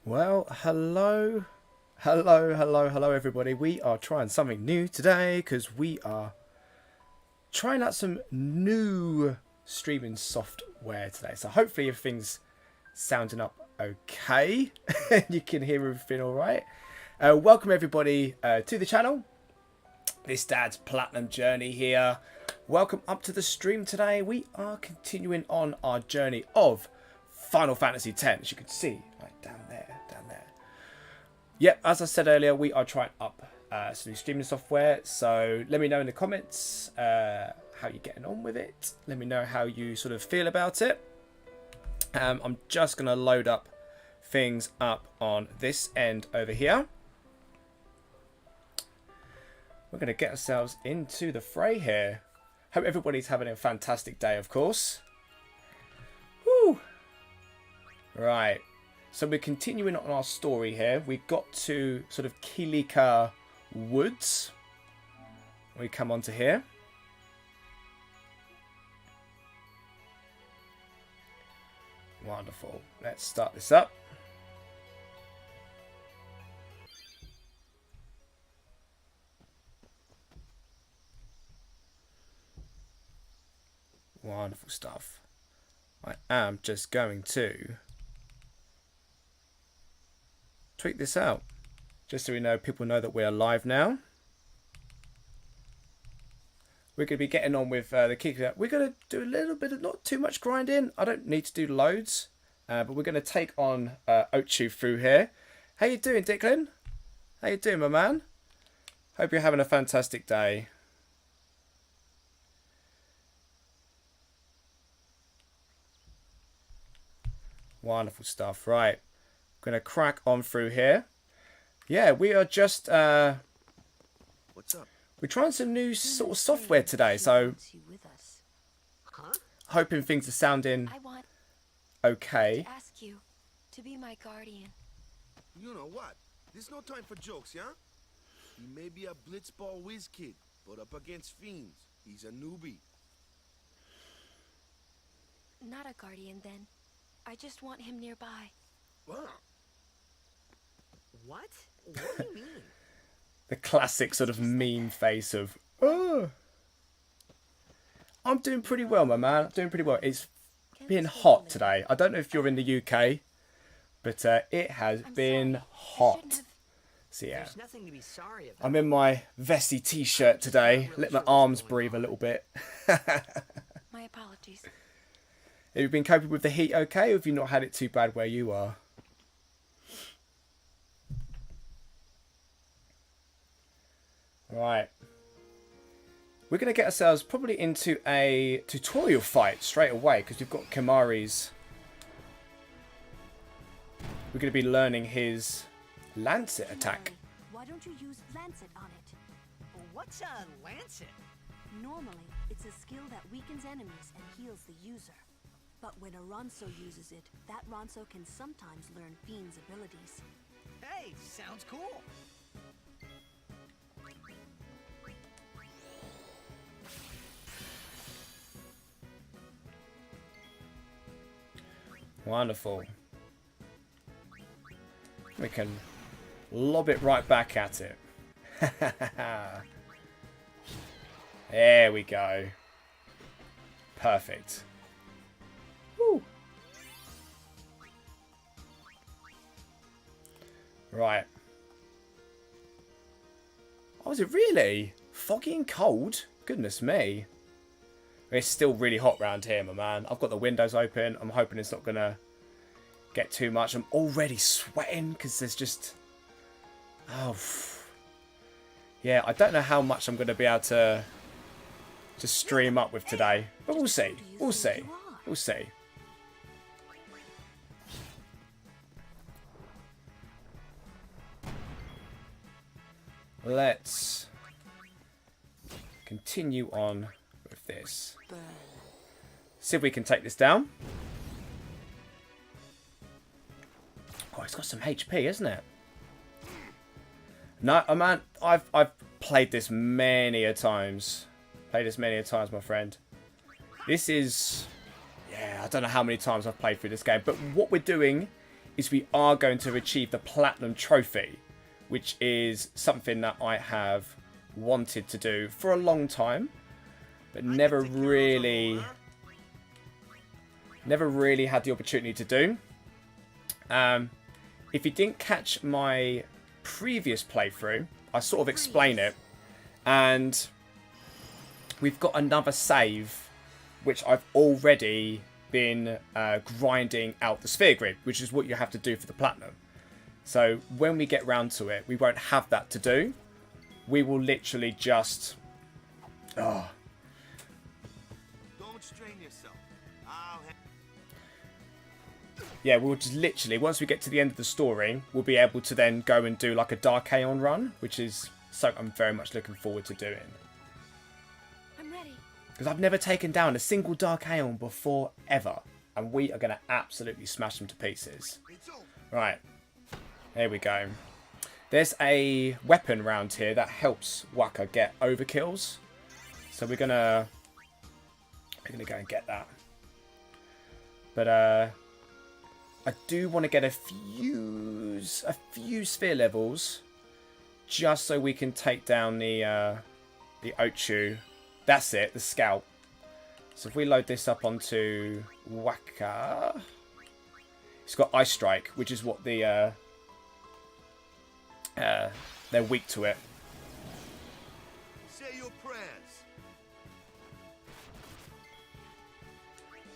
Well, hello everybody. We are trying something new today because we are trying out some new streaming software today. So hopefully everything's sounding up okay. You can hear everything all right. Welcome everybody to the channel. This Dad's Platinum Journey here. Welcome up to the stream today. We are continuing on our journey of Final Fantasy X, as you can see right down there. Yep, as I said earlier, we are trying up some new streaming software. So let me know in the comments how you're getting on with it. Let me know how you sort of feel about it. I'm just going to load up things up on this end over here. We're going to get ourselves into the fray here. Hope everybody's having a fantastic day, of course. Woo! Right. So we're continuing on our story here. We got to sort of Kilika Woods. We come onto here. Wonderful. Let's start this up. Wonderful stuff. I am just going to tweak this out just so we know, people know that we're live now. We're going to be getting on with the kick. We're going to do a little bit of, not too much grinding. I don't need to do loads, but we're going to take on Ochu through here. How you doing, Declan? How you doing, my man? Hope you're having a fantastic day. Wonderful stuff. Right. Gonna crack on through here. Yeah, we are just What's up? we're trying some new sort of software today, so hoping things are sounding okay. Ask you to be my guardian. You know what? There's no time for jokes, yeah? He may be a Blitzball whiz kid, but up against fiends, he's a newbie. Not a guardian, then. I just want him nearby. What? What? What do you mean? The classic sort of meme face of, oh. I'm doing pretty well, my man. I'm doing pretty well. It's been hot today. I don't know if you're in the UK, but it has been hot. So yeah, There's nothing to be sorry about. I'm in my vesty t-shirt today. Let my arms breathe a little bit. My apologies. Have you been coping with the heat okay, or have you not had it too bad where you are? Right. We're going to get ourselves probably into a tutorial fight straight away, because we've got Kimari's. We're going to be learning his Lancet attack. Why don't you use Lancet on it? What's a lancet? Normally, it's a skill that weakens enemies and heals the user. But when a Ronso uses it, that Ronso can sometimes learn Fiend's abilities. Hey, sounds cool. Wonderful. We can lob it right back at it. There we go. Perfect. Woo. Right. Oh, is it really? Foggy and cold? Goodness me. It's still really hot round here, my man. I've got the windows open. I'm hoping it's not going to get too much. I'm already sweating because there's just... Oh. Yeah, I don't know how much I'm going to be able to stream up with today. But we'll see. We'll see. We'll see. Let's continue on with this. See if we can take this down. Oh, it's got some HP, isn't it? No, oh man, I've played this many a times. Played this many a times, my friend. This is... Yeah, I don't know how many times I've played through this game. But what we're doing is we are going to achieve the Platinum Trophy, which is something that I have wanted to do for a long time, but never really had the opportunity to do. If you didn't catch my previous playthrough, I sort of explain it, and we've got another save which I've already been grinding out the sphere grid, which is what you have to do for the platinum. So when we get round to it, we won't have that to do. We will literally just Don't strain yourself. yeah, we'll just literally, once we get to the end of the story, we'll be able to then go and do like a Dark Aeon run, which is something I'm very much looking forward to doing. I'm ready. Because I've never taken down a single Dark Aeon before, ever. And we are going to absolutely smash them to pieces. Right. There we go. There's a weapon around here that helps Waka get overkills. So we're going to go and get that. But I do want to get a few sphere levels just so we can take down the Ochu. That's it, the scout. So if we load this up onto Waka, it's got Ice Strike, which is what the they're weak to it. Say your prayers.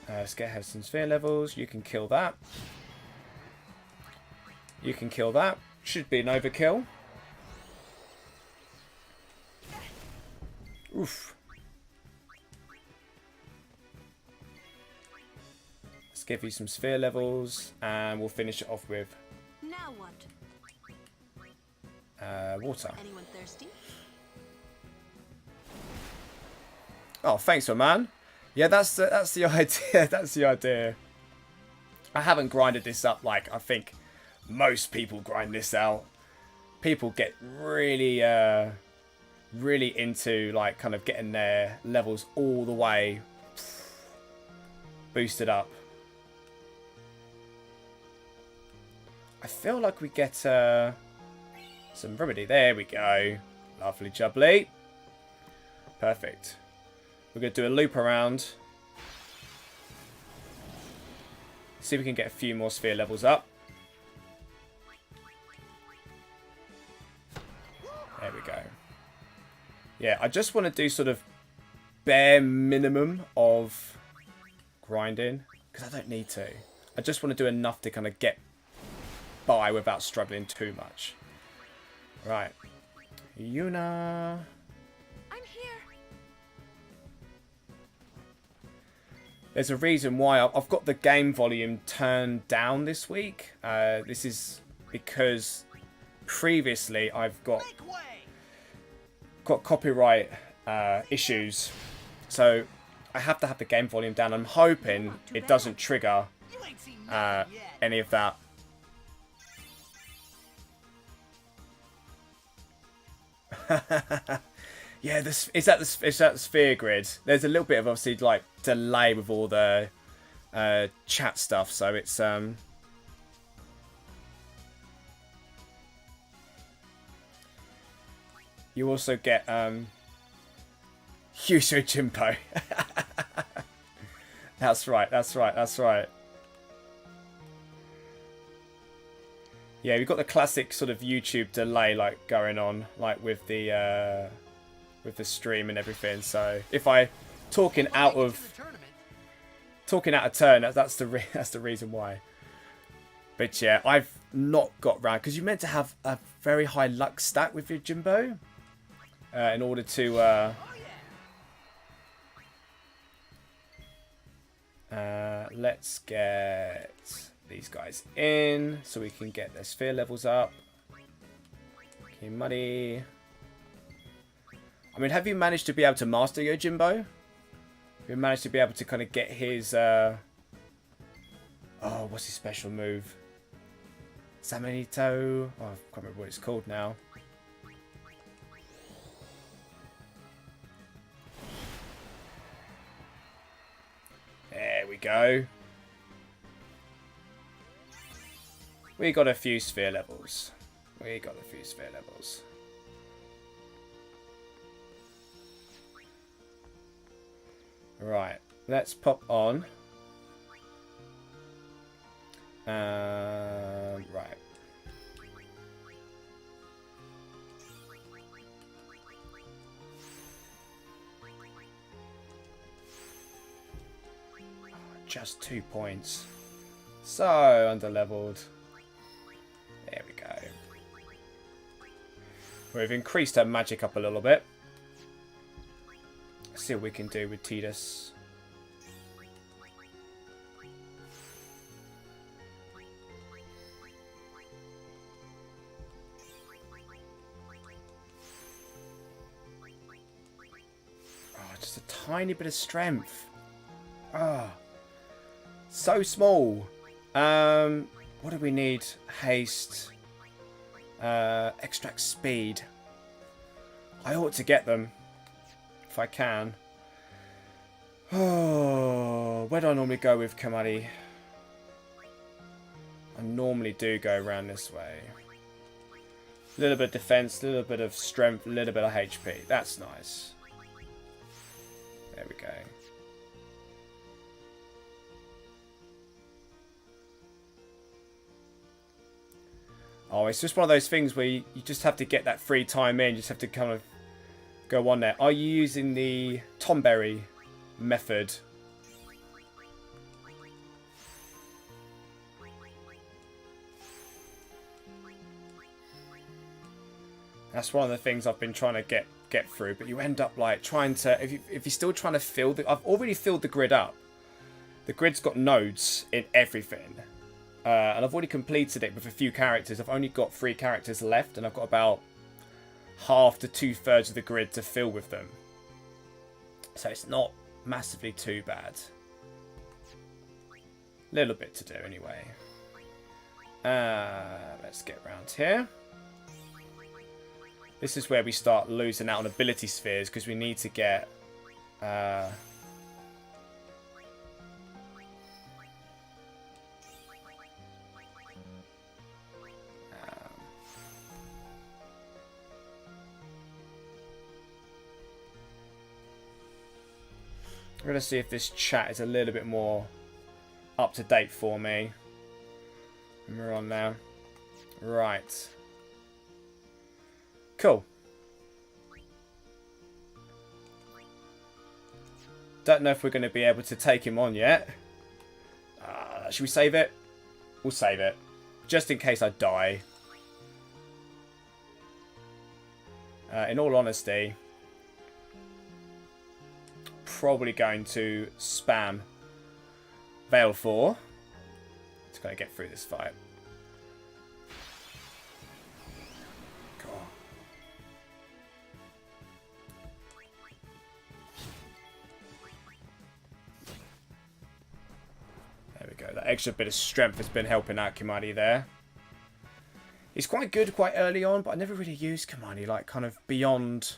Let's get some sphere levels. You can kill that. You can kill that. Should be an overkill. Oof. Let's give you some sphere levels, and we'll finish it off with Now what? water. Anyone thirsty? Oh, thanks, my man. Yeah, that's the idea. That's the idea. I haven't grinded this up like I think most people grind this out. People get really, really into like kind of getting their levels all the way boosted up. I feel like we get some remedy. There we go. Lovely jubbly. Perfect. We're going to do a loop around. See if we can get a few more sphere levels up. There we go. Yeah, I just want to do sort of bare minimum of grinding, because I don't need to. I just want to do enough to kind of get by without struggling too much. Right. Yuna. I'm here. There's a reason why I've got the game volume turned down this week. This is because previously I've got copyright issues, so I have to have the game volume down. I'm hoping it doesn't trigger any of that. Yeah, it's at the sphere grid. There's a little bit of obviously like delay with all the chat stuff, so it's you also get Yuso Jimbo. That's right. Yeah, we've got the classic sort of YouTube delay like going on, like with the stream and everything. So if I talking out of turn, that's the reason why. But yeah, I've not got round because you meant to have a very high luck stack with your Jimbo in order to let's get these guys in so we can get their sphere levels up. Okay, Muddy. I mean, have you managed to be able to master your Jimbo? Have you managed to be able to kind of get his what's his special move? Samanito. Oh, I can't remember what it's called now. There we go. We got a few sphere levels. Right, let's pop on. Right. Just 2 points. So underleveled. There we go. We've increased her magic up a little bit. See what we can do with Tidus. Oh, just a tiny bit of strength. Ah, so small. What do we need? Haste. Extract speed. I ought to get them. If I can. Oh, where do I normally go with Kamari? I normally do go around this way. A little bit of defense, a little bit of strength, a little bit of HP. That's nice. There we go. Oh, it's just one of those things where you just have to get that free time in. You just have to kind of go on there. Are you using the Tomberry method? That's one of the things I've been trying to get through. But you end up like trying to, if you're still trying to fill the, I've already filled the grid up. The grid's got nodes in everything. And I've already completed it with a few characters. I've only got 3 characters left, and I've got about half to 2/3 of the grid to fill with them. So it's not massively too bad. Little bit to do anyway. Let's get around here. This is where we start losing out on ability spheres because we need to get we're going to see if this chat is a little bit more up to date for me. And we're on now. Right. Cool. Don't know if we're going to be able to take him on yet. Should we save it? We'll save it. Just in case I die. In all honesty, probably going to spam Veil 4. Just going to get through this fight. God. There we go. That extra bit of strength has been helping out Kimani there. He's quite good quite early on, but I never really used Kimani like kind of beyond,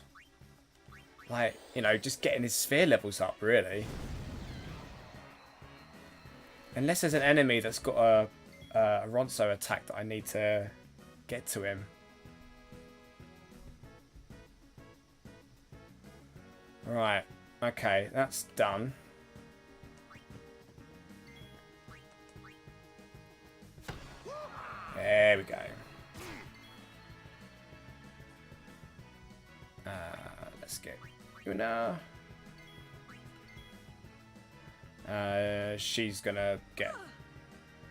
like, you know, just getting his sphere levels up, really. Unless there's an enemy that's got a Ronso attack that I need to get to him. Right, okay, that's done. There we go. Let's get Yuna. She's gonna get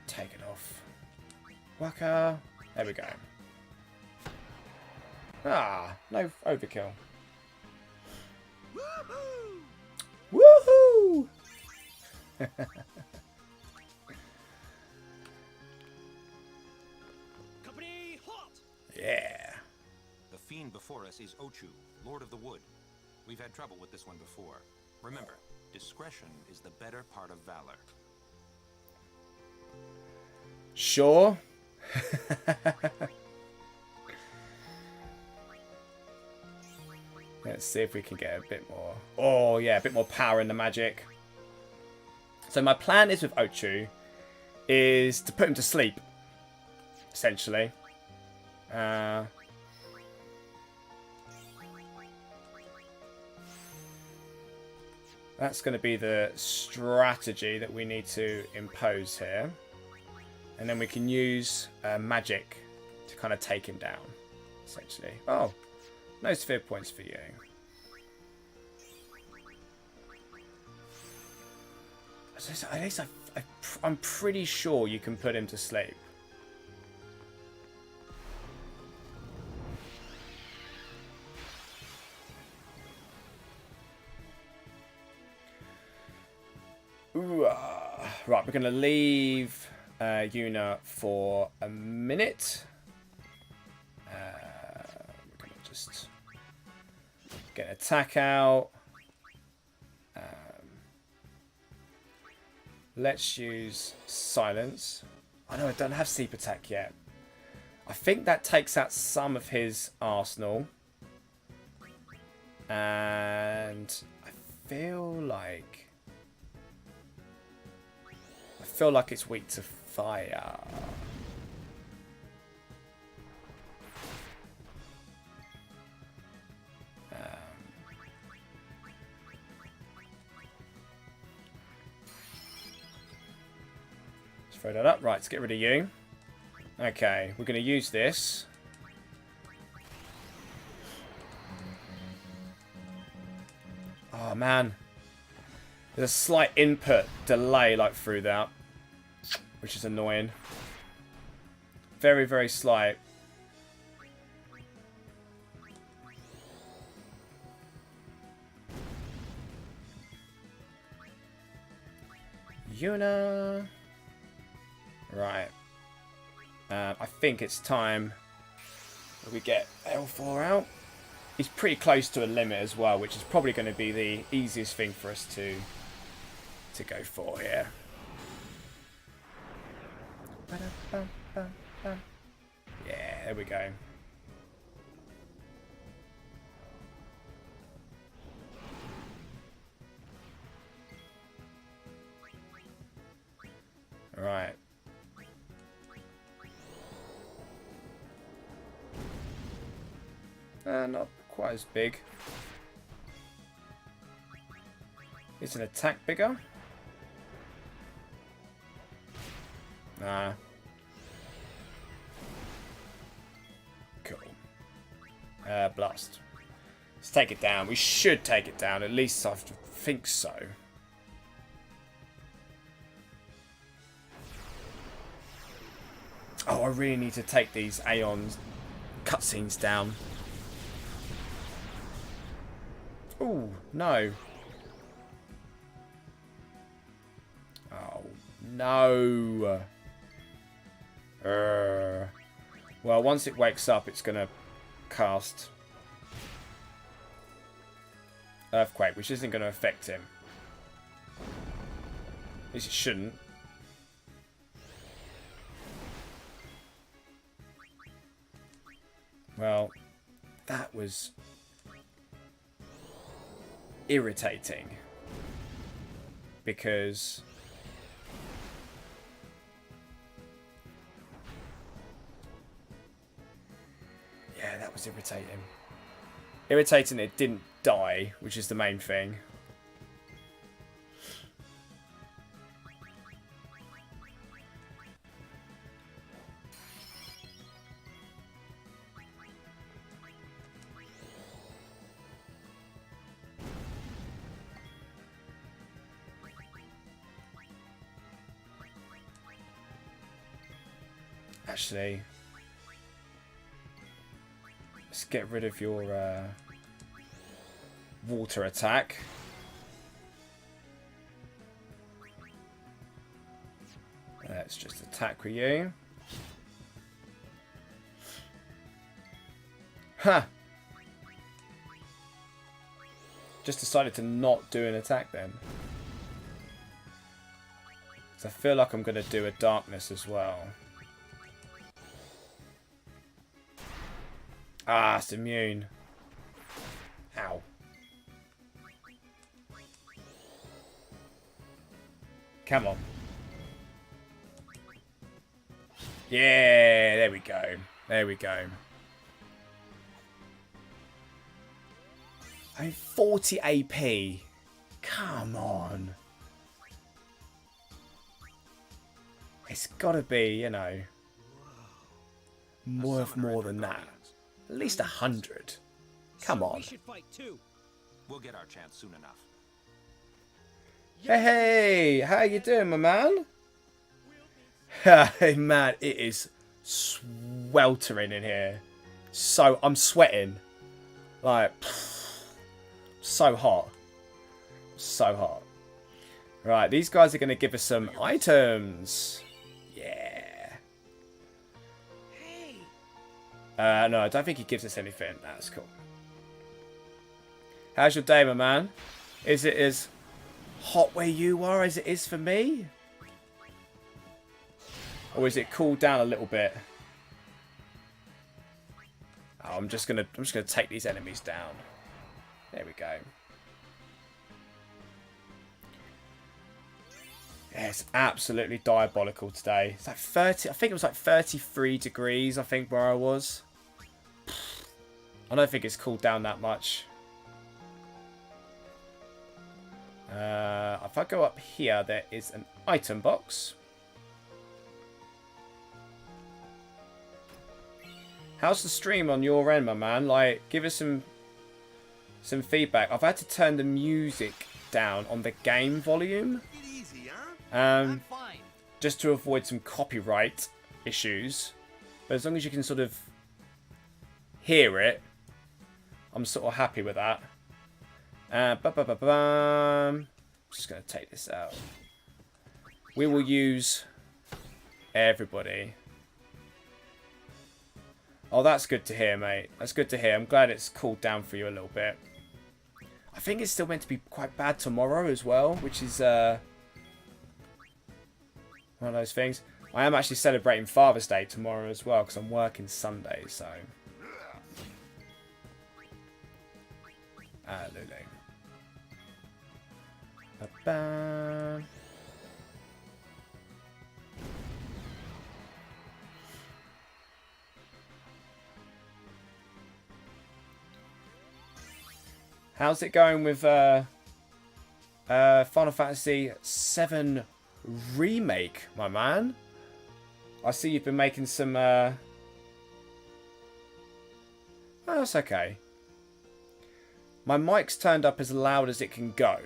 taken off. Waka. There we go. Ah, no overkill. Woohoo! Company halt! Yeah. The fiend before us is Ochu, Lord of the Wood. We've had trouble with this one before. Remember, discretion is the better part of valor. Sure. Let's see if we can get a bit more. Oh, yeah, a bit more power in the magic. So my plan is with Ochu is to put him to sleep. essentially. That's going to be the strategy that we need to impose here. And then we can use magic to kind of take him down, essentially. Oh, no sphere points for you. At least I'm pretty sure you can put him to sleep. Ooh, right, we're going to leave Yuna for a minute. We're going to just get an attack out. Let's use silence. I know I don't have sleep attack yet. I think that takes out some of his arsenal. And I feel like it's weak to fire. Let's throw that up. Right, let's get rid of you. Okay, we're going to use this. Oh, man. There's a slight input delay like through that, which is annoying. Very, very slight. Yuna. Right. I think it's time that we get L4 out. He's pretty close to a limit as well, which is probably going to be the easiest thing for us to go for here. Yeah, there we go. All right. Not quite as big. Is an attack bigger? Nah. Cool. Blast. Let's take it down. We should take it down. At least I think so. Oh, I really need to take these Aeon cutscenes down. Ooh, no. Oh, no. Well, once it wakes up, it's going to cast Earthquake, which isn't going to affect him. At least it shouldn't. Well, that was irritating because yeah, that was irritating. Irritating it didn't die, which is the main thing. Actually, let's get rid of your water attack. Let's just attack with you. Huh. Just decided to not do an attack then. So I feel like I'm going to do a darkness as well. Ah, it's immune. Ow. Come on. Yeah, there we go. There we go. I mean, 40 AP. Come on. It's got to be, you know, worth more than that. At least 100. Come on. We should fight too. We'll get our chance soon enough. Hey, how you doing, my man? Hey, man, it is sweltering in here. So, I'm sweating. Like, so hot. So hot. Right, these guys are going to give us some items. Yeah. Hey. No, I don't think he gives us anything. That's cool. How's your day, my man? Is it as hot where you are as it is for me? Or is it cooled down a little bit? Oh, I'm just gonna take these enemies down. There we go. Yeah, it's absolutely diabolical today. It's like 30. I think it was like 33 degrees. I think where I was. I don't think it's cooled down that much. If I go up here, there is an item box. How's the stream on your end, my man? Like, give us some feedback. I've had to turn the music down on the game volume. Get easy, huh? I'm fine. Just to avoid some copyright issues. But as long as you can sort of hear it, I'm sort of happy with that. Just going to take this out. We will use everybody. Oh, that's good to hear, mate. That's good to hear. I'm glad it's cooled down for you a little bit. I think it's still meant to be quite bad tomorrow as well, which is one of those things. I am actually celebrating Father's Day tomorrow as well because I'm working Sunday, so. Lulu. Ba-ba. How's it going with Final Fantasy VII Remake, my man? I see you've been making some... Oh, that's okay. My mic's turned up as loud as it can go.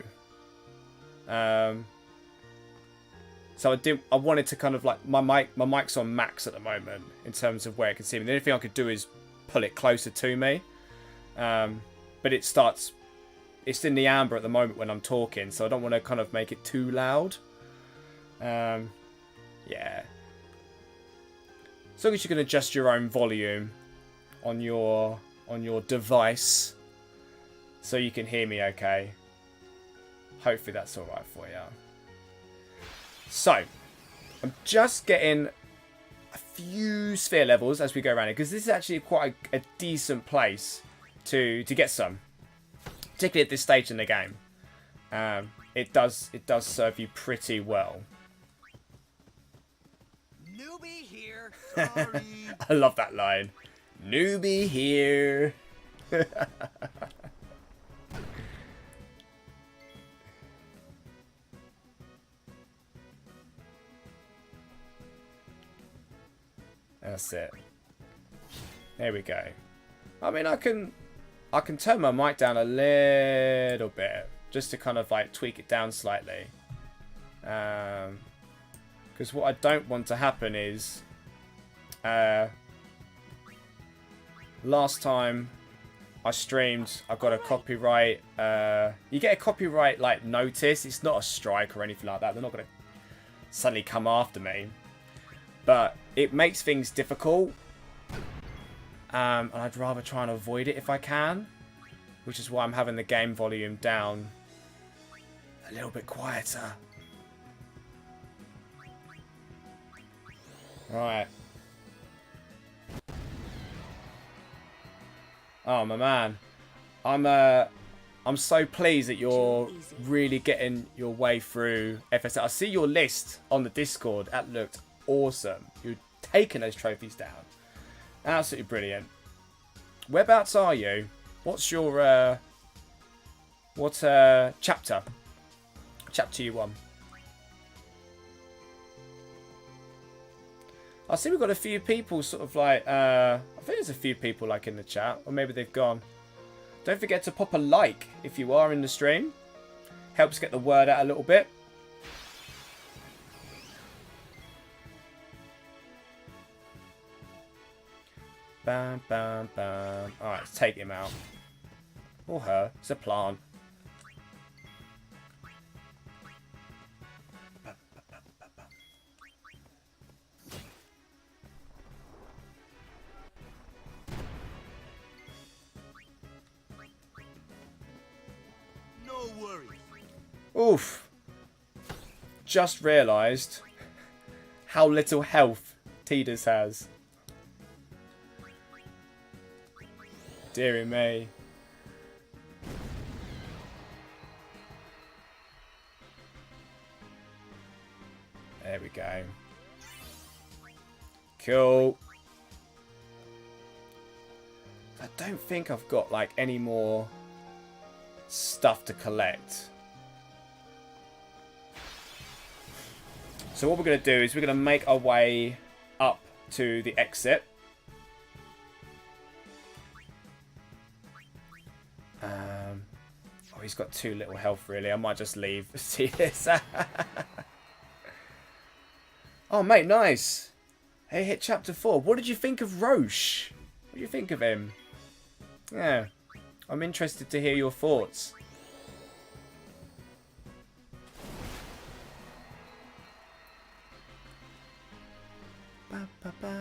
So I wanted to kind of like... My mic's on max at the moment in terms of where it can see me. The only thing I could do is pull it closer to me. But it starts... It's in the amber at the moment when I'm talking, so I don't want to kind of make it too loud. Yeah. As long as you can adjust your own volume on your device, so you can hear me okay. Hopefully that's all right for you. So, I'm just getting a few sphere levels as we go around it, because this is actually quite a decent place to get some. Particularly at this stage in the game, it does serve you pretty well. Newbie here. Sorry. I love that line. Newbie here. That's it. There we go. I mean, I can turn my mic down a little bit just to kind of like tweak it down slightly. Because what I don't want to happen is last time I streamed, I got a copyright. You get a copyright like notice. It's not a strike or anything like that. They're not going to suddenly come after me. But it makes things difficult. And I'd rather try and avoid it if I can. Which is why I'm having the game volume down a little bit quieter. Right. Oh, my man. I'm so pleased that you're really getting your way through FSL. I see your list on the Discord. That looked awesome. You're taken those trophies down. Absolutely brilliant. Whereabouts are you? What's your what chapter? Chapter you on? I see we've got a few people sort of like I think there's a few people like in the chat, or maybe they've gone. Don't forget to pop a like if you are in the stream. Helps get the word out a little bit. Bam, bam, bam. Alright, let's take him out. Or her. It's a plant. No worries. Oof. Just realised how little health Tidus has. Deary me. There we go. Cool. I don't think I've got like any more stuff to collect. So what we're going to do is we're going to make our way up to the exit. Oh, he's got too little health, really. I might just leave. See this? Oh, mate, nice. Hey, hit chapter 4. What did you think of Roche? What do you think of him? Yeah, I'm interested to hear your thoughts. Ba, ba, ba.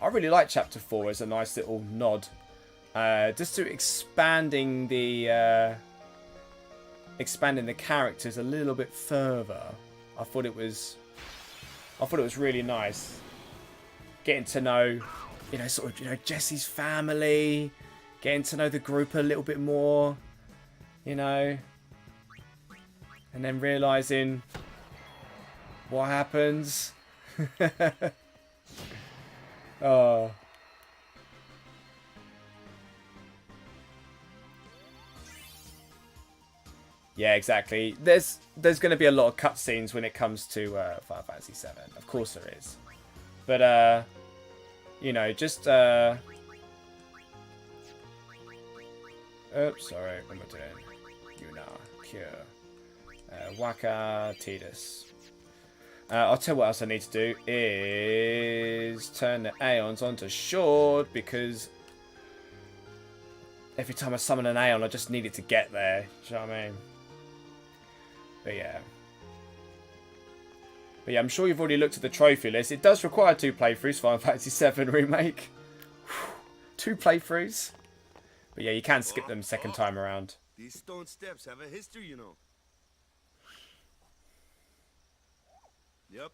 I really like chapter 4 as a nice little nod. Just to expanding the characters a little bit further. I thought it was really nice. Getting to know, you know, sort of, you know, Jesse's family, getting to know the group a little bit more, you know, and then realizing what happens. Oh. Yeah, exactly. There's going to be a lot of cutscenes when it comes to Final Fantasy VII. Of course there is. But, you know, just... Oops, sorry. What am I doing? Yuna, Cure. Waka, Tidus. I'll tell you what else I need to do is turn the Aeons onto Short, because every time I summon an Aeon, I just need it to get there. Do you know what I mean? But yeah, I'm sure you've already looked at the trophy list. It does require 2 playthroughs, Final Fantasy VII Remake. 2 playthroughs. But yeah, you can skip them second time around. These stone steps have a history, you know. Yep,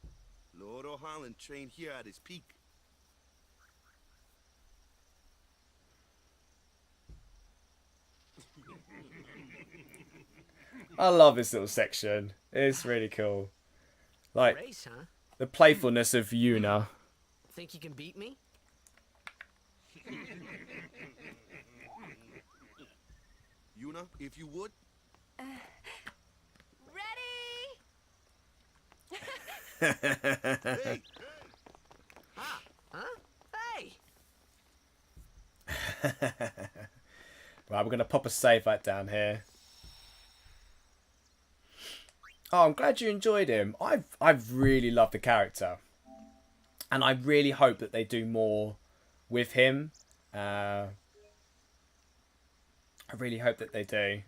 Lord O'Holland trained here at his peak. I love this little section. It's really cool. Like, Race, huh? the playfulness of Yuna. Think you can beat me? Yuna, if you would. Ready? Hey! Huh? Hey! Right, we're going to pop a save right down here. Oh, I'm glad you enjoyed him. I've really loved the character. And I really hope that they do more with him. I really hope that they do.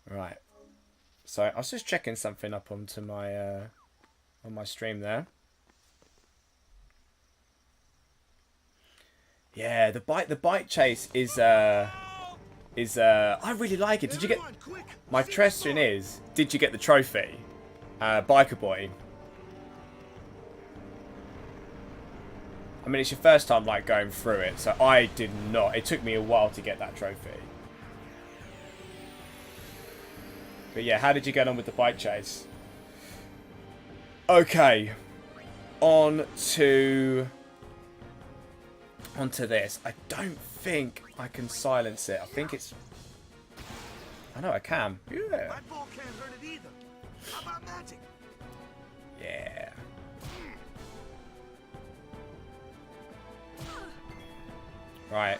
Right. So I was just checking something up onto my on my stream there. Yeah, the bike chase is I really like it. Did you get my question is, did you get the trophy? Biker Boy. I mean, it's your first time like going through it, so I did not. It took me a while to get that trophy. But yeah, how did you get on with the bike chase? Okay, onto this. I don't think I can silence it. I think it's... I know I can. Yeah. My ball can't hurt it either. How about magic? Yeah. Right.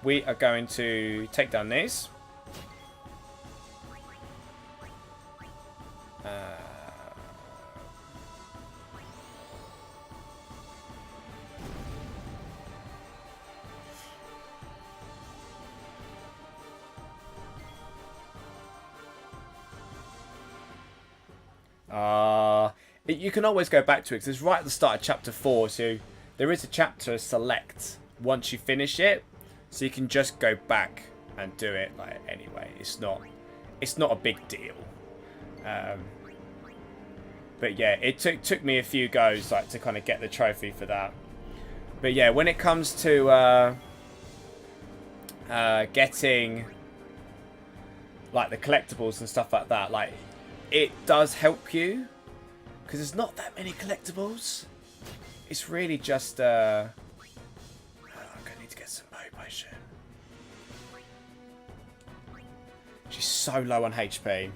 We are going to take down these. You can always go back to it because it's right at the start of chapter 4, so there is a chapter select once you finish it, so you can just go back and do it like anyway. It's not a big deal. But yeah, it took me a few goes like to kind of get the trophy for that. But yeah, when it comes to getting like the collectibles and stuff like that, like it does help you because there's not that many collectibles. It's really just I'm gonna need to get some potion. She's so low on HP.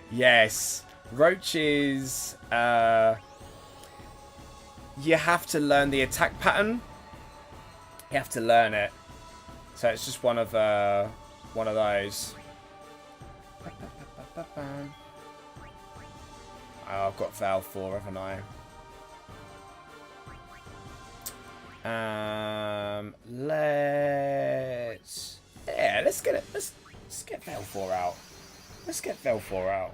Yes, roaches. You have to learn the attack pattern. You have to learn it. So it's just one of those. Oh, I've got Val 4, haven't I? Let's get it. Let's get Val 4 out. Let's get Val 4 out.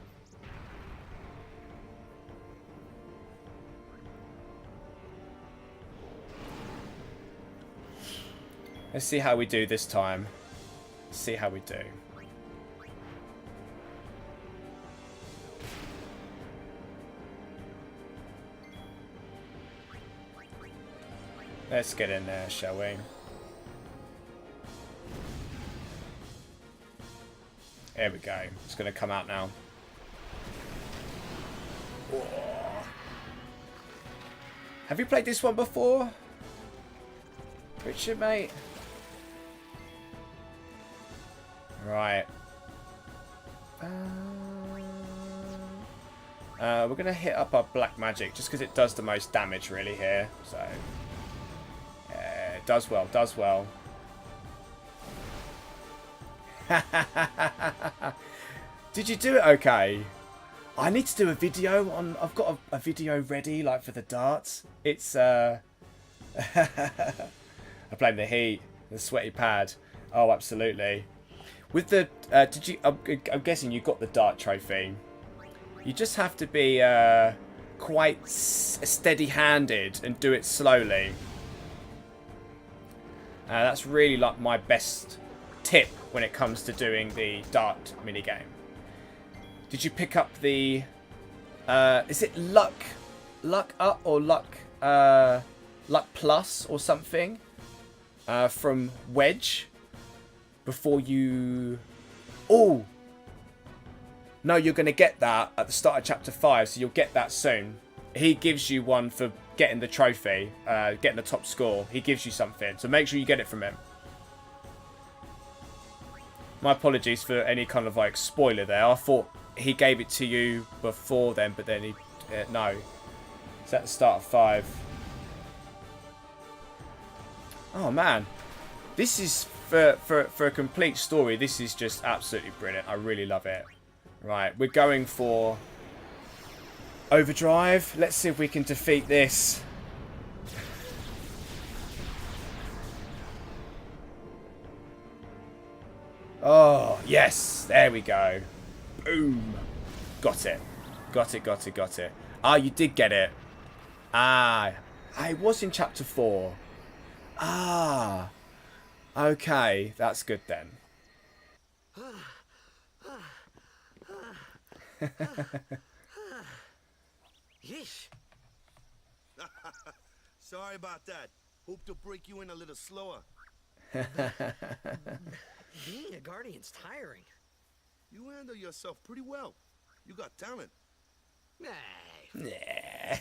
Let's see how we do this time. See how we do. Let's get in there, shall we? There we go. It's going to come out now. Whoa. Have you played this one before? Richard, mate? Right. We're going to hit up our black magic just because it does the most damage really here. So, yeah, it does well, does well. Did you do it okay? I need to do a video on... I've got a video ready, like, for the darts. It's, I blame the heat, the sweaty pad. Oh, absolutely. With the... did you... I'm guessing you got the dart trophy. You just have to be quite steady-handed and do it slowly. That's really, like, my best tip when it comes to doing the dart minigame. Did you pick up the... is it luck up or luck plus or something from Wedge before you... Oh! No, you're going to get that at the start of chapter 5, so you'll get that soon. He gives you one for getting the trophy, getting the top score. He gives you something, so make sure you get it from him. My apologies for any kind of like spoiler there. I thought he gave it to you before then, but then he... no. It's at the start of 5. Oh, man. This is, for a complete story, this is just absolutely brilliant. I really love it. Right, we're going for overdrive. Let's see if we can defeat this. Oh, yes. There we go. Boom. Got it. Got it, got it, got it. Ah, you did get it. Ah, I was in chapter 4. Ah. Okay, that's good then. Yeesh. Sorry about that. Hope to break you in a little slower. Being a guardian's tiring. You handle yourself pretty well. You got talent. Hey. Yeah.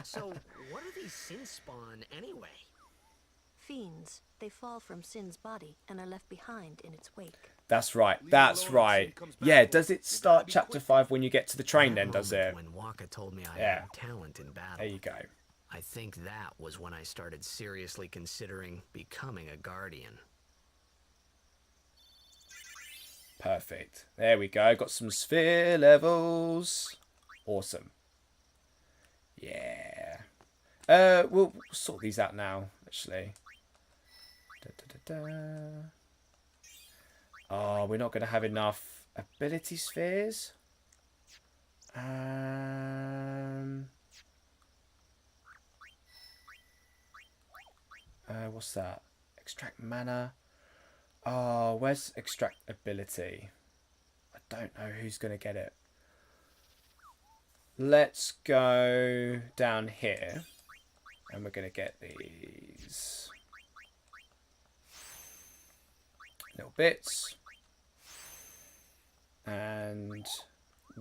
So, what are these Sinspawn anyway? Fiends. They fall from Sin's body and are left behind in its wake. That's right. Leave it That's alone, right. Sin comes back Yeah, for does us. it You start gotta be chapter quick. 5 when you get to the train then, That does it? moment when Waka told me I Yeah. had talent in battle. There you go. I think that was when I started seriously considering becoming a guardian. Perfect. There we go. Got some sphere levels. Awesome. Yeah. We'll sort these out now, actually. Oh, we're not going to have enough ability spheres. What's that? Extract mana. Oh, where's extract ability? I don't know who's going to get it. Let's go down here. And we're going to get these little bits. And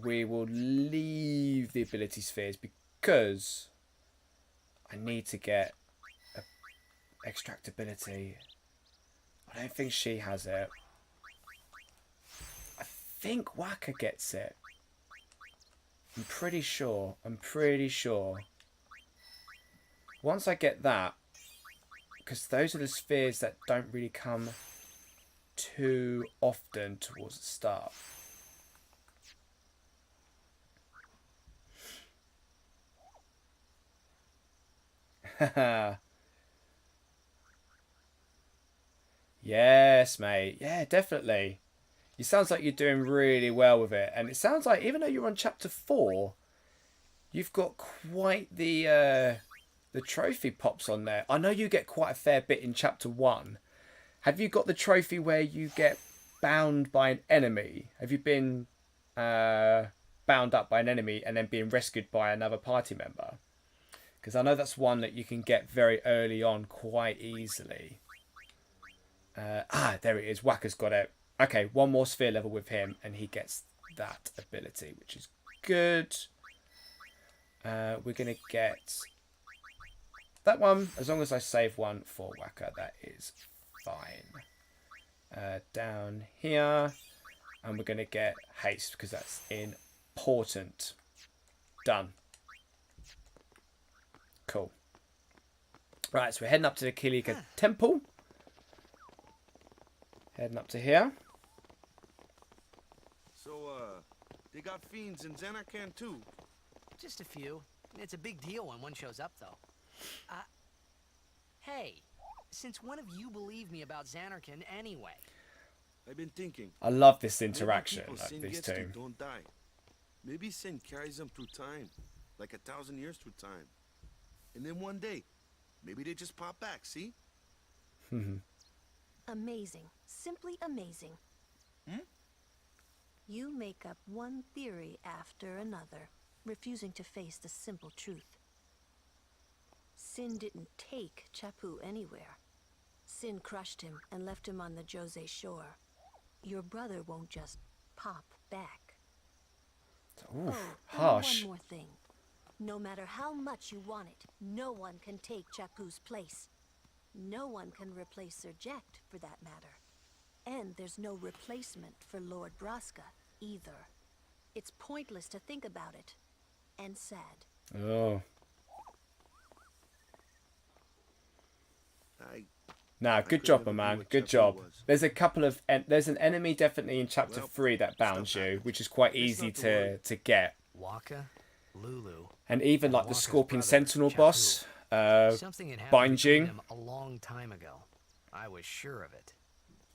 we will leave the ability spheres because I need to get extract ability. I don't think she has it. I think Waka gets it. I'm pretty sure. Once I get that, because those are the spheres that don't really come too often towards the start. Yes, mate. Yeah, definitely. It sounds like you're doing really well with it. And it sounds like, even though you're on chapter 4, you've got quite the trophy pops on there. I know you get quite a fair bit in chapter 1. Have you got the trophy where you get bound by an enemy? Have you been bound up by an enemy and then being rescued by another party member? Because I know that's one that you can get very early on quite easily. There it is. Waka's got it. Okay, one more sphere level with him and he gets that ability, which is good. We're going to get that one. As long as I save one for Waka, that is fine. Down here. And we're going to get haste because that's important. Done. Cool. Right, so we're heading up to the Kilika temple. Heading up to here. So, they got fiends in Xanarkand too. Just a few. It's a big deal when one shows up, though. Hey, since when have you believed me about Xanarkand anyway? I've been thinking. I love this maybe interaction, people like Sin these gets two. to don't die. Maybe Sin carries them through time, like 1,000 years through time. And then one day, maybe they just pop back, see? Amazing. Simply amazing. You make up one theory after another, refusing to face the simple truth. Sin didn't take Chapu anywhere. Sin crushed him and left him on the Jose shore. Your brother won't just pop back. Oof, and harsh. one more thing. No matter how much you want it, no one can take Chapu's place. No one can replace Sir Jecht, for that matter. And there's no replacement for Lord Braska, either. It's pointless to think about it. And sad. Oh. Nah, good could job, never my be man. what Good Chapu job. was. There's a couple of... there's an enemy definitely in chapter Well, 3 that bounds stuff you, happens. which is quite It's easy not to worry. to get. Waka, Lulu. And even And like the Waka's Scorpion brother, Sentinel Chapu. boss, Something had happened bind between you. them a long time ago. I was sure of it.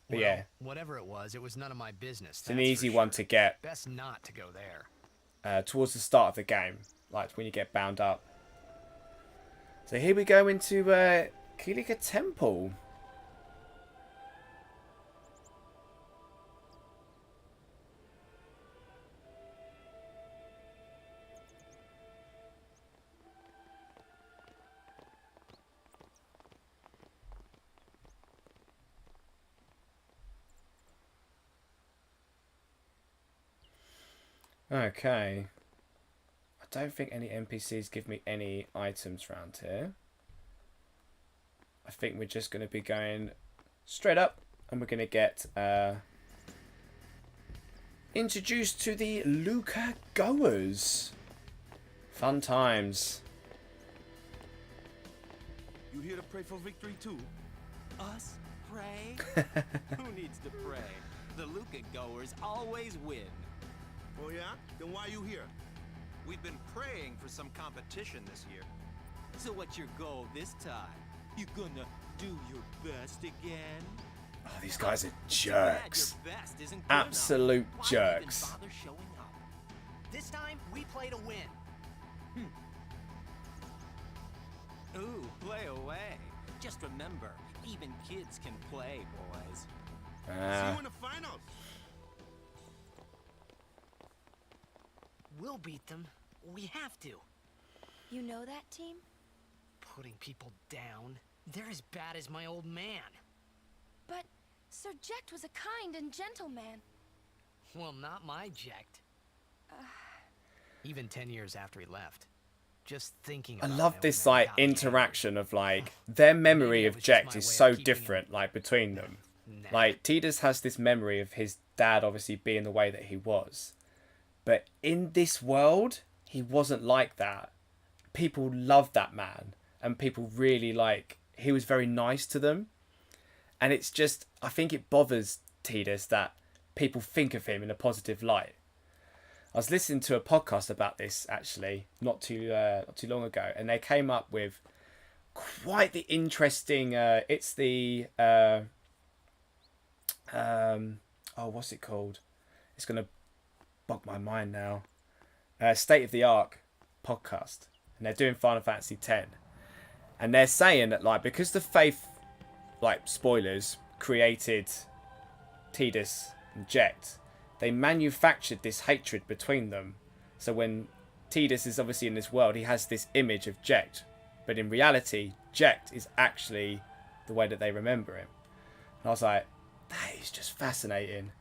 But Well, yeah. whatever it was none of my business. It's an easy one to get Best not to go there. towards the start of the game, like when you get bound up. So here we go into Kilika Temple. Okay. I don't think any NPCs give me any items around here. I think we're just going to be going straight up and we're going to get introduced to the Luca goers. Fun times. You here to pray for victory too? Us? Pray? Who needs to pray? The Luca goers always win. Oh yeah? Then why you here? We've been praying for some competition this year. So what's your goal this time? You gonna do your best again? Oh, these guys are Bad, jerks. your best isn't good Absolute enough. Why jerks. even bother showing up? This time, we play to win. Ooh, play away. Just remember, even kids can play, boys. See you in the finals. We'll beat them. We have to. You know that team? Putting people down. They're as bad as my old man. But Sir Jecht was a kind and gentle man. Well, not my Jecht. Even 10 years after he left. Just thinking I about love my this old man like got me angry. interaction of like their memory Maybe it of was just Jecht my is way so of keeping different him- like between them. Nah. Like Tidus has this memory of his dad obviously being the way that he was. But in this world, he wasn't like that. People loved that man and people really like he was very nice to them. And it's just I think it bothers Tidus that people think of him in a positive light. I was listening to a podcast about this actually not too long ago, and they came up with quite the interesting. It's the what's it called? It's gonna bog my mind now. State of the Arc podcast, and they're doing Final Fantasy X, and they're saying that like because the Faith, like spoilers, created Tidus and Jecht. They manufactured this hatred between them. So when Tidus is obviously in this world, he has this image of Jecht. But in reality, Jecht is actually the way that they remember him. And I was like, that is just fascinating.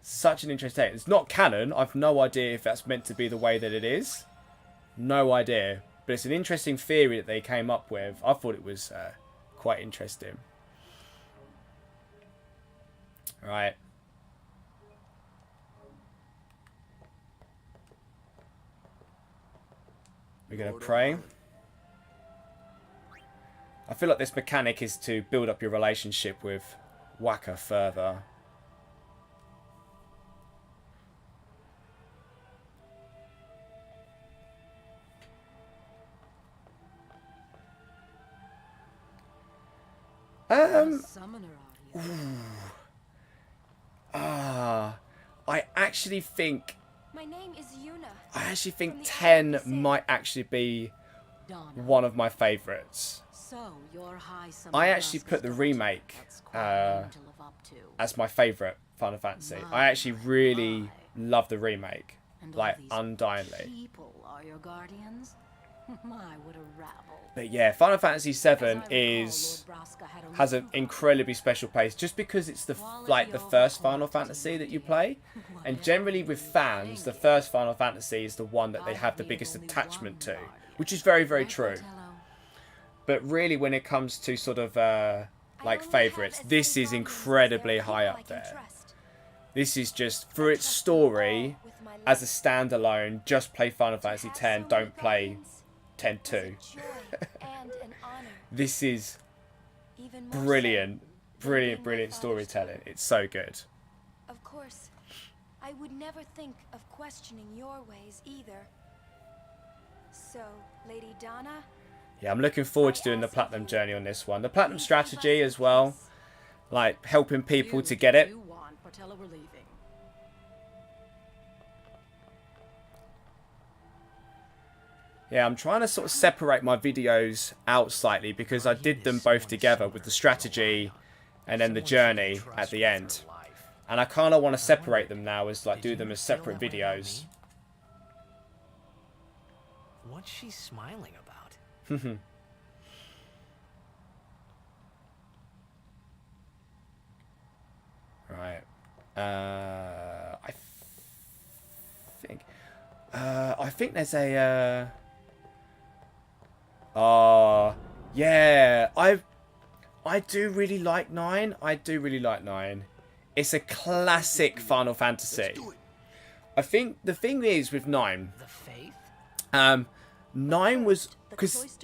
Such an interesting take. It's not canon. I've no idea if that's meant to be the way that it is. No idea. But it's an interesting theory that they came up with. I thought it was quite interesting. Right. We're going to pray. I feel like this mechanic is to build up your relationship with Waka further. I actually think My name is Yuna. I actually From think the 10 Isle of the might actually be Donna. one of my favourites. So you're high I actually put the remake as my favourite Final Fantasy. I actually really love the remake, like undyingly. People are your guardians. My, what a rabble. But yeah, Final Fantasy VII As I recall, has Lord Braska had a an little incredibly special place just because it's the first Final Fantasy that you play, and generally with fans, the first Final Fantasy is the one that they have the biggest attachment to, which is very, very true. But really, when it comes to sort of like favourites, this is incredibly high up there. This is just for its story as a standalone. Just play Final Fantasy X. Don't play 10-2. This is brilliant, brilliant, brilliant storytelling. It's so good. Of course, I would never think of questioning your ways either. So, Lady Donna, Yeah, I'm looking forward to doing the Platinum journey on this one. The Platinum strategy as well, like helping people to get it. Yeah, I'm trying to sort of separate my videos out slightly because I did them both together with the strategy and then the journey at the end. And I kind of want to separate them now as like do them as separate videos. What's she smiling about? Right. I think think there's a... yeah. I do really like 9. I do really like 9. It's a classic Final Fantasy. I think the thing is with 9... The faith? 9 was... because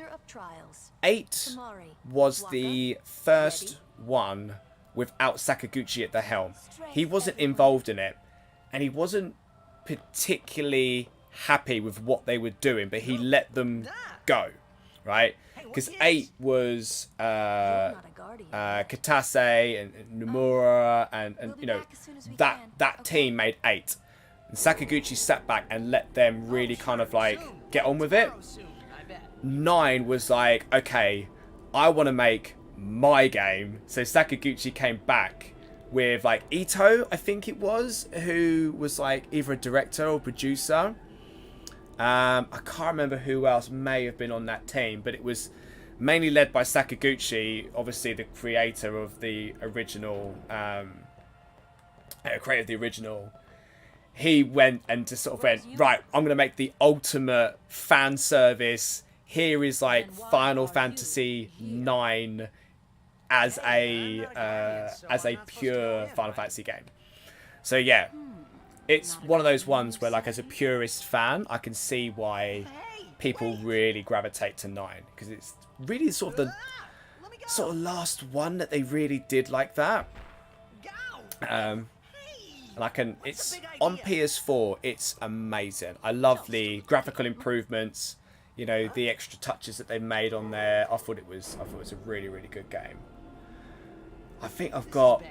8 was the first one without Sakaguchi at the helm. He wasn't involved in it. And he wasn't particularly happy with what they were doing. But he let them go. Right? Because 8 was Katase and Nomura and you know, that team made 8. And Sakaguchi sat back and let them really kind of like get on with it. 9 was like, okay, I want to make my game. So Sakaguchi came back with like Ito, I think it was, who was like either a director or producer. I can't remember who else may have been on that team, but it was mainly led by Sakaguchi, obviously the creator of the original, He went and just sort of went, right, I'm going to make the ultimate fan service. Here is like Final Fantasy 9 as a pure Final Fantasy game. So yeah, it's one of those ones where, like, as a purist fan, I can see why people really gravitate to 9, because it's really sort of the last one that they really did like that. And it's on PS4. It's amazing. I love the graphical improvements. You know, the extra touches that they've made on there. I thought it was a really, really good game. I think I've got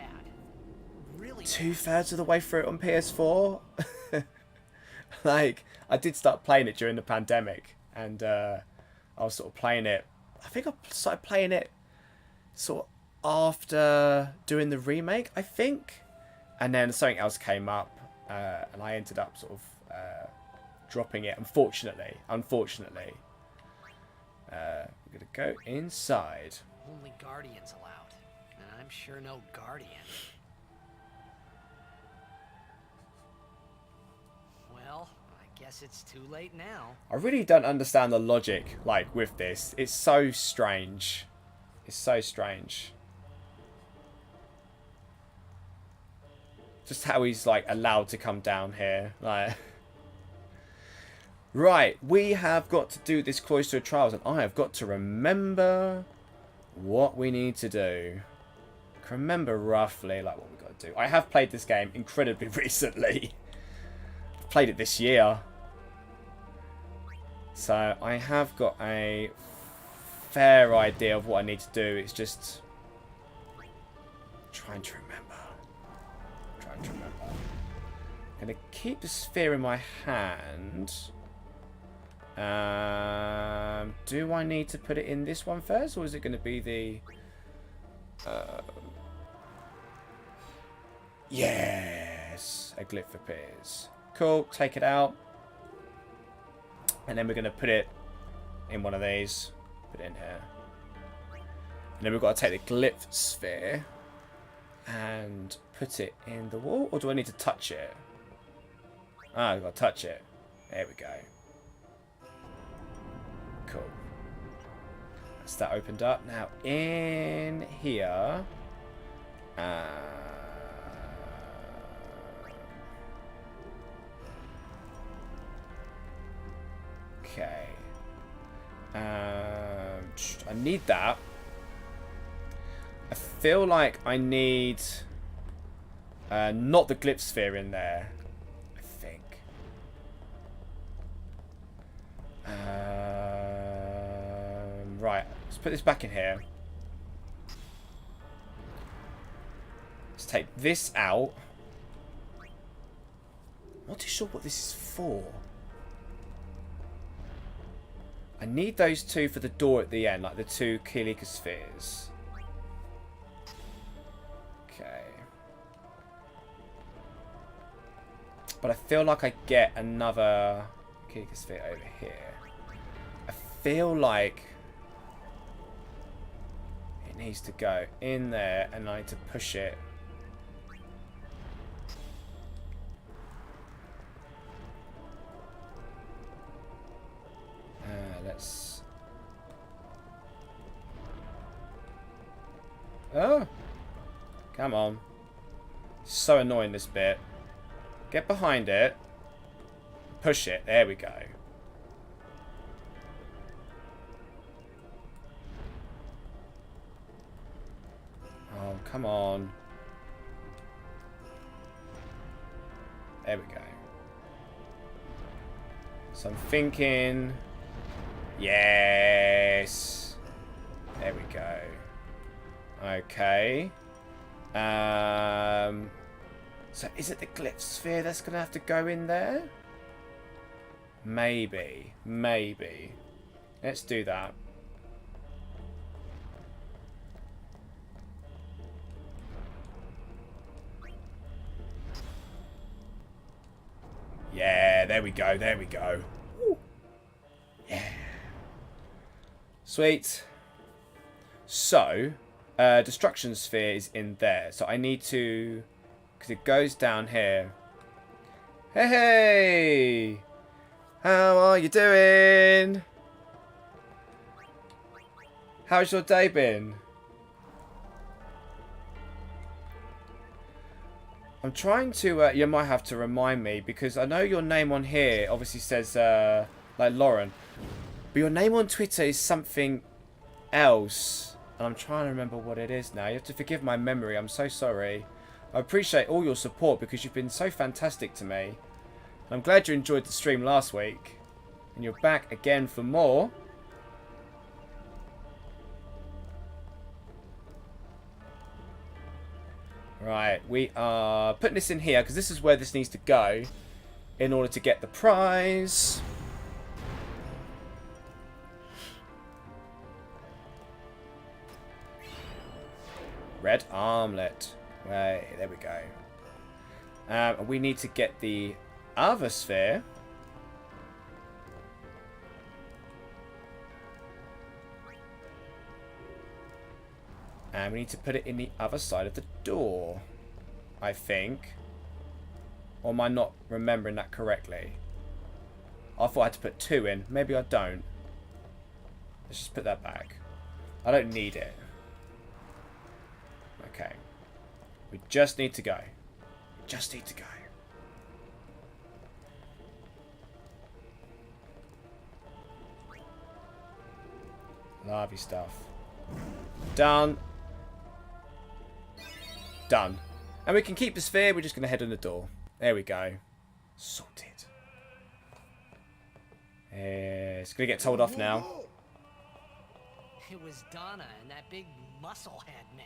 2/3 of the way through it on PS4. Like, I did start playing it during the pandemic, and I was sort of playing it. I think I started playing it sort of after doing the remake, I think. And then something else came up, and I ended up sort of dropping it, unfortunately. We're going to go inside. Only Guardians allowed. And I'm sure no Guardian. Well, I guess it's too late now. I really don't understand the logic, like, with this. It's so strange. It's so strange. Just how he's, like, allowed to come down here. Like, right, we have got to do this Cloister of Trials, and I have got to remember what we need to do. I can remember roughly, like, what we've got to do. I have played this game incredibly recently. I've played it this year. So I have got a fair idea of what I need to do. It's just trying to remember. I'm going to keep the sphere in my hand. Do I need to put it in this one first, or is it going to be the... yes! A glyph appears. Cool, take it out. And then we're going to put it in one of these. Put it in here. And then we've got to take the glyph sphere and put it in the wall. Or do I need to touch it? Ah, I've got to touch it. There we go. Cool. That's that opened up. Now, in here... okay. I need that. I feel like I need... not the glyph sphere in there. I think. Right. Let's put this back in here. Let's take this out. I'm not too sure what this is for. I need those two for the door at the end, like the two Kilika spheres. Okay. But I feel like I get another Kilika sphere over here. I feel like it needs to go in there, and I need to push it. Let's... Oh! Come on. So annoying, this bit. Get behind it. Push it. There we go. Oh, come on. There we go. So I'm thinking... Yes! There we go. Okay. So is it the glyph sphere that's going to have to go in there? Maybe. Maybe. Let's do that. Yeah, there we go, there we go. Woo. Yeah. Sweet. So, destruction sphere is in there. So I need to... Because it goes down here. Hey, hey! How are you doing? How's your day been? I'm trying to... you might have to remind me, because I know your name on here obviously says, like, Lauren. But your name on Twitter is something else. And I'm trying to remember what it is now. You have to forgive my memory. I'm so sorry. I appreciate all your support because you've been so fantastic to me. I'm glad you enjoyed the stream last week. And you're back again for more. Right, we are putting this in here because this is where this needs to go in order to get the prize. Red armlet. Right, there we go. We need to get the other sphere. And we need to put it in the other side of the door, I think. Or am I not remembering that correctly? I thought I had to put 2 in. Maybe I don't. Let's just put that back. I don't need it. Okay. We just need to go. We just need to go. Lovely stuff. Done. Done. And we can keep the sphere. We're just going to head on the door. There we go. Sorted. It's going to get told off now. It was Donna and that big muscle-head man.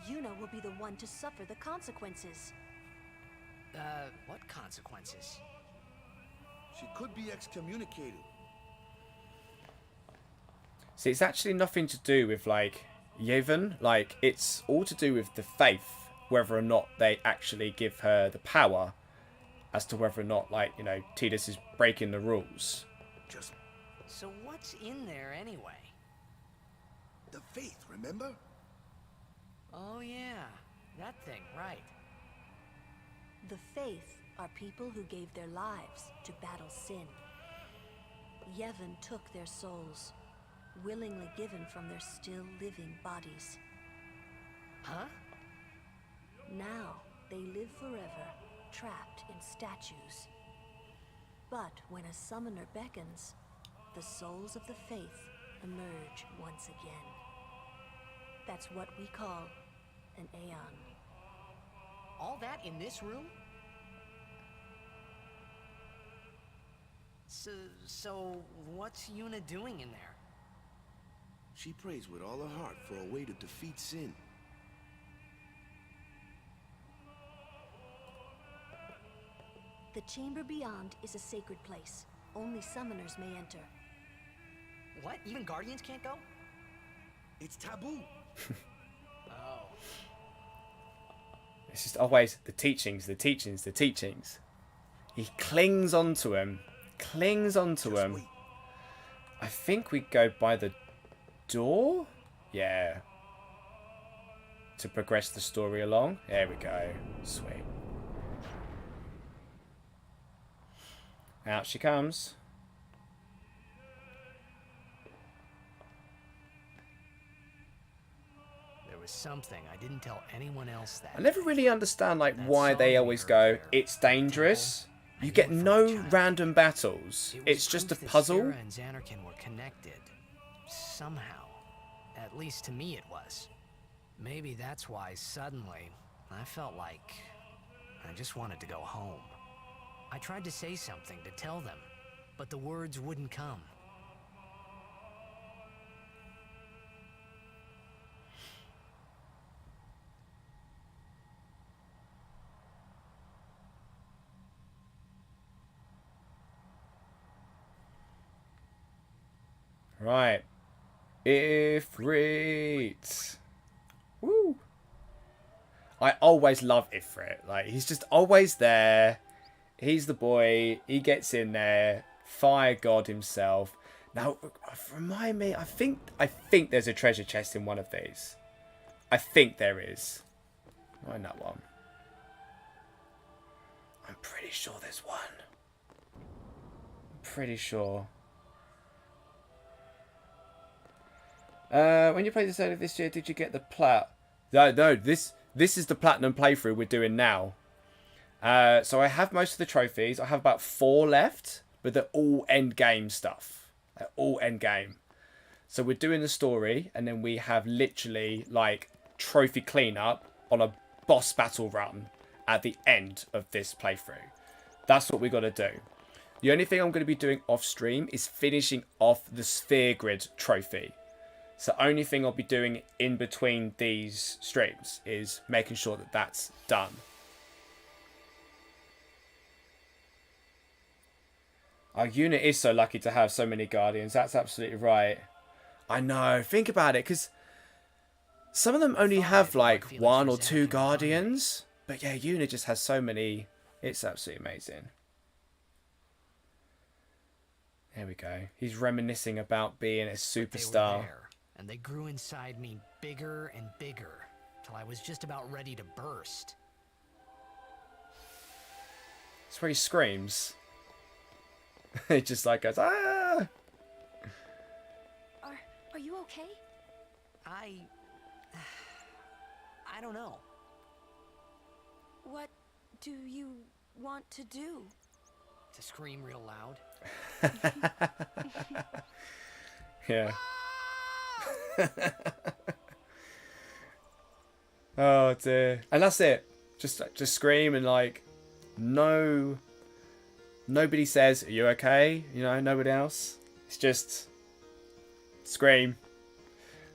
Yuna will be the one to suffer the consequences. What consequences? She could be excommunicated. See, it's actually nothing to do with, like, Yevon. Like, it's all to do with the faith. Whether or not they actually give her the power. As to whether or not, like, you know, Tidus is breaking the rules. Just So what's in there anyway? the faith, remember? Oh yeah, that thing, right. The Faith are people who gave their lives to battle sin. Yevon took their souls, willingly given from their still living bodies. Huh? Now they live forever, trapped in statues. But when a summoner beckons, the souls of the Faith emerge once again. That's what we call an Aeon. All that in this room? So what's Yuna doing in there? She prays with all her heart for a way to defeat sin. The chamber beyond is a sacred place. Only summoners may enter. What? Even Guardians can't go? It's taboo. Oh. It's just always the teachings, the teachings, the teachings. He clings onto him. Clings onto Just him. wait. I think we go by the door? Yeah. To progress the story along. There we go. Sweet. Out she comes. was something I didn't tell anyone else that I never day. really understand like That why song they we always heard go, there, it's dangerous. I You knew get it from no a child. random battles. It was It's just a proof that puzzle. Sarah and Xanarkin were connected. Somehow. At least to me it was. Maybe that's why suddenly I felt like I just wanted to go home. I tried to say something to tell them, but the words wouldn't come. Right. Ifrit. Woo. I always love Ifrit. Like, he's just always there. He's the boy. He gets in there. Fire god himself. Now, remind me. I think there's a treasure chest in one of these. I think there is. Find that one. I'm pretty sure there's one. I'm pretty sure. When you played this earlier this year, did you get the plat? No. This is the platinum playthrough we're doing now. So I have most of the trophies. I have about 4 left, but they're all end game stuff. They're all end game. So we're doing the story, and then we have literally like trophy cleanup on a boss battle run at the end of this playthrough. That's what we got to do. The only thing I'm going to be doing off stream is finishing off the sphere grid trophy. So the only thing I'll be doing in between these streams is making sure that that's done. Our unit is so lucky to have so many guardians. That's absolutely right. I know. Think about it, because some of them only have like 1 or 2 guardians. But yeah, Yuna just has so many. It's absolutely amazing. There we go. He's reminiscing about being a superstar. And they grew inside me bigger and bigger, till I was just about ready to burst. That's where he screams. He just like goes, ah! Are you okay? I don't know. What do you want to do? To scream real loud. Yeah. Oh dear. And that's it. Just scream, and like nobody says, are you okay? You know, nobody else. It's just scream.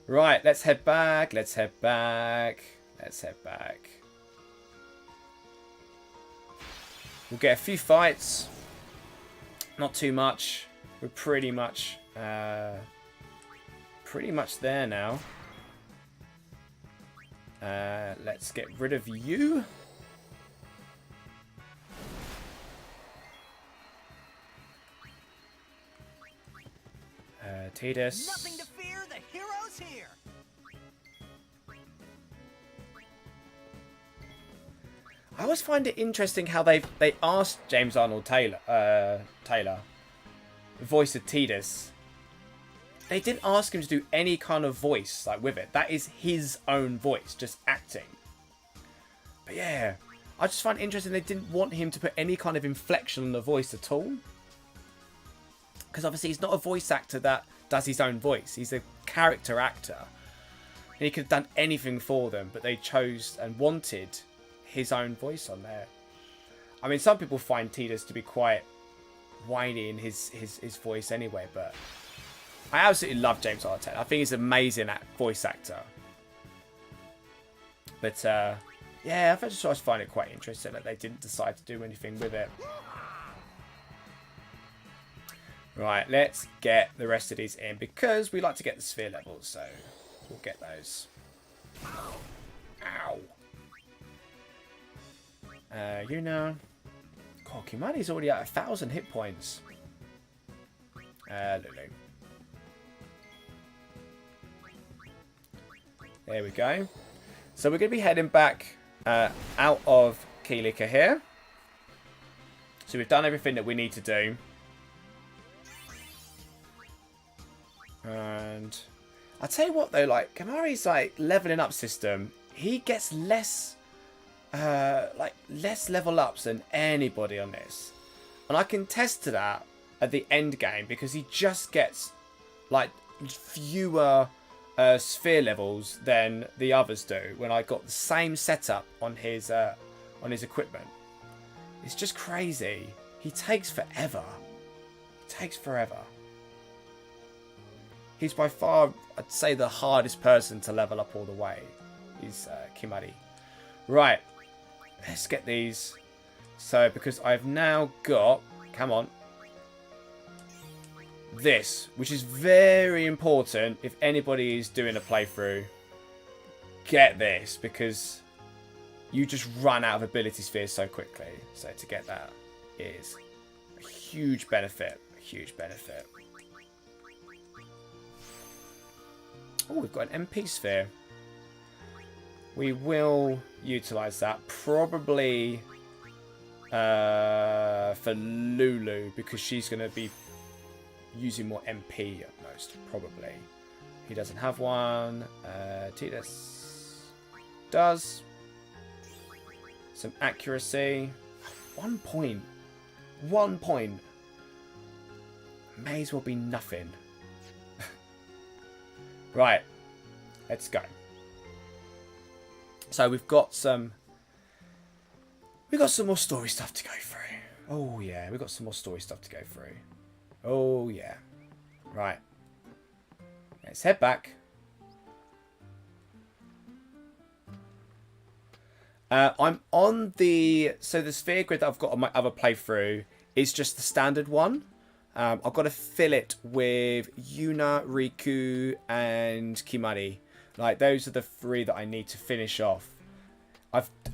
Right, let's head back. Let's head back. We'll get a few fights. Not too much. We're pretty much there now. Let's get rid of you. Tidus. Nothing to fear, the hero's here. I always find it interesting how they asked James Arnold Taylor, the voice of Tidus. They didn't ask him to do any kind of voice like with it. That is his own voice, just acting. But yeah, I just find it interesting they didn't want him to put any kind of inflection on the voice at all. Because obviously he's not a voice actor that does his own voice. He's a character actor. And he could have done anything for them, but they chose and wanted his own voice on there. I mean, some people find Tidus to be quite whiny in his voice anyway, but I absolutely love James Arnold Taylor. I think he's an amazing voice actor. But yeah, I just find it quite interesting that they didn't decide to do anything with it. Right, let's get the rest of these in, because we like to get the sphere levels, so we'll get those. Ow. Yuna. God, Kimani's already at 1,000 hit points. Lulu. There we go. So we're going to be heading back out of Kilika here. So we've done everything that we need to do. And I tell you what though, like Kamari's like leveling up system, he gets less less level ups than anybody on this. And I can test to that at the end game because he just gets like fewer sphere levels than the others do when I got the same setup on his equipment. It's just crazy. He takes forever. He takes forever. He's by far, I'd say, the hardest person to level up all the way. He's Kimari. Right. Let's get these. So, because I've now got... Come on. This, which is very important if anybody is doing a playthrough. Get this, because you just run out of ability spheres so quickly. So, to get that is a huge benefit. A huge benefit. Oh, we've got an MP sphere. We will utilise that. Probably for Lulu, because she's going to be using more MP at most, probably. He doesn't have one. Tidus does. Some accuracy. 1 point. 1 point. May as well be nothing. Right, let's go. So we've got some more story stuff to go through. Oh yeah, we've got some more story stuff to go through. Oh yeah. Right. Let's head back. I'm on the sphere grid that I've got on my other playthrough is just the standard one. I've got to fill it with Yuna, Riku, and Kimari. Like, those are the 3 that I need to finish off.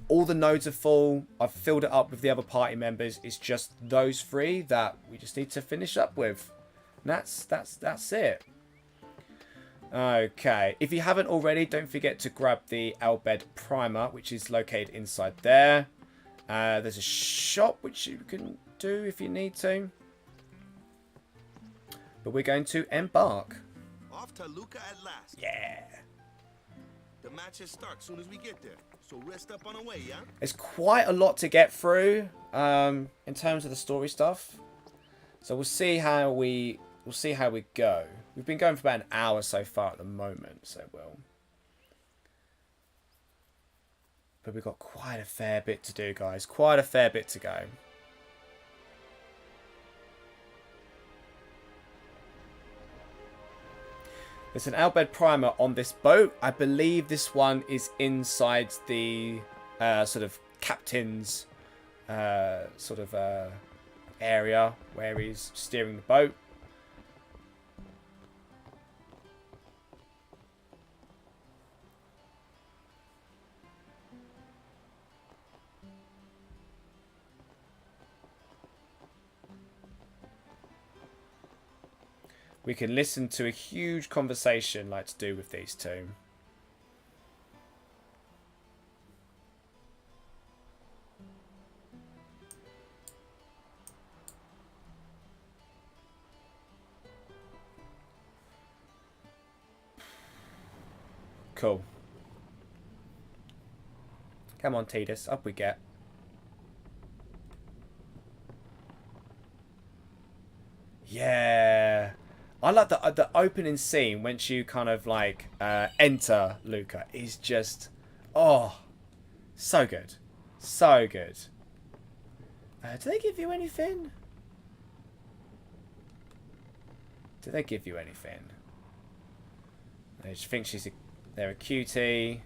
All the nodes are full. I've filled it up with the other party members. It's just those 3 that we just need to finish up with. And that's it. Okay. If you haven't already, don't forget to grab the Bhed primer, which is located inside there. There's a shop which you can do if you need to. But we're going to embark. Off to Luca at last. Yeah. The matches start soon as we get there. So rest up on our way, yeah? There's quite a lot to get through in terms of the story stuff. So we'll see how we go. We've been going for about an hour so far at the moment, so but we've got quite a fair bit to do, guys. Quite a fair bit to go. There's an Bhed primer on this boat. I believe this one is inside the sort of captain's area where he's steering the boat. We can listen to a huge conversation like to do with these 2. Cool. Come on, Tidus. Up we get. Yeah. I like the opening scene once you kind of like enter Luca is just, oh, so good. So good. Do they give you anything? Do they give you anything? I just think they're a cutie.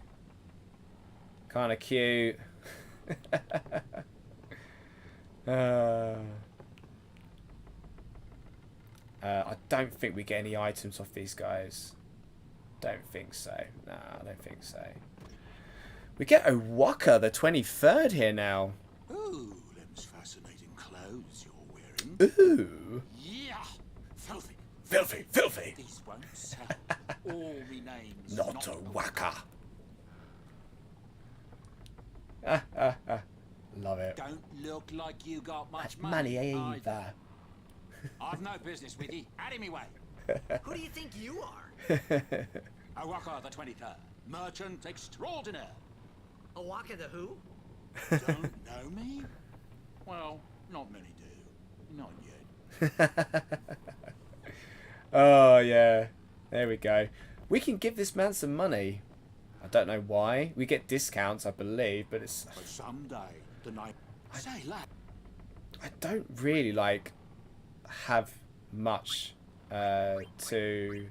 Kind of cute. I don't think we get any items off these guys. Don't think so. Nah, I don't think so. We get a Waka the 23rd here now. Ooh, them's fascinating clothes you're wearing. Ooh. Yeah, filthy. Filthy, filthy. These won't sell. All me name's Not a Waka. Love it. Don't look like you got much Money money either. I've no business with you. Out of me way. Who do you think you are? Awaka the 23rd, merchant extraordinaire. Awaka the who? Don't know me? Well, not many do. Not yet. Oh, yeah. There we go. We can give this man some money. I don't know why. We get discounts, I believe, but it's... But someday, the night... Say, lad. I don't really, like, have much to...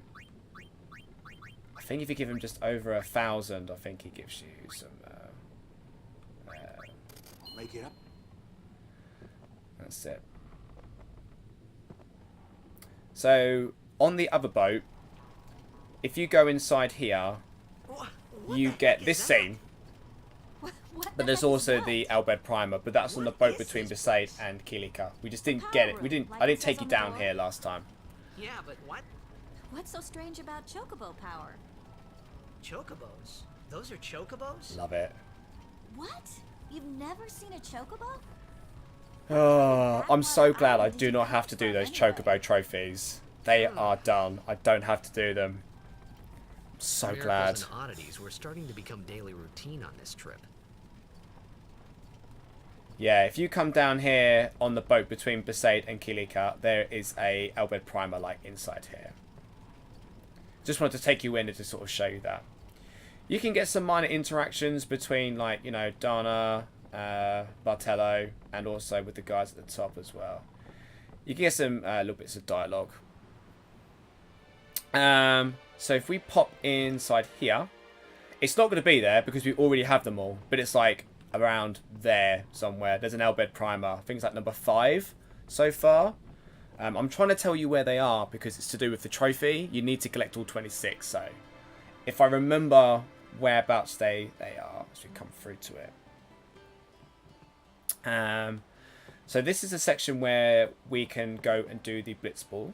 I think if you give him just over 1,000, I think he gives you some... Make it up. That's it. So, on the other boat, if you go inside here, you get this scene. But there's also the Bhed primer, but that's on the boat between Bhed and Kilika. We just didn't get it. I didn't take you down here last time. Yeah, but what? What's so strange about chocobo power? Chocobos? Those are chocobos? Love it. What? You've never seen a chocobo? Oh, I'm so glad I do not have to do those chocobo trophies. They are done. I don't have to do them. I'm so Miracles glad. and oddities were starting to become daily routine on this trip. Yeah, if you come down here on the boat between Bhed and Kilika, there is a Bhed primer like inside here. Just wanted to take you in and to sort of show you that. You can get some minor interactions between, like, you know, Dana, Bartello, and also with the guys at the top as well. You can get some little bits of dialogue. So if we pop inside here, it's not going to be there because we already have them all, but it's like around there somewhere. There's an Bhed primer. I think it's like number 5 so far. I'm trying to tell you where they are because it's to do with the trophy. You need to collect all 26. So if I remember whereabouts they are as we come through to it. So this is a section where we can go and do the Blitzball,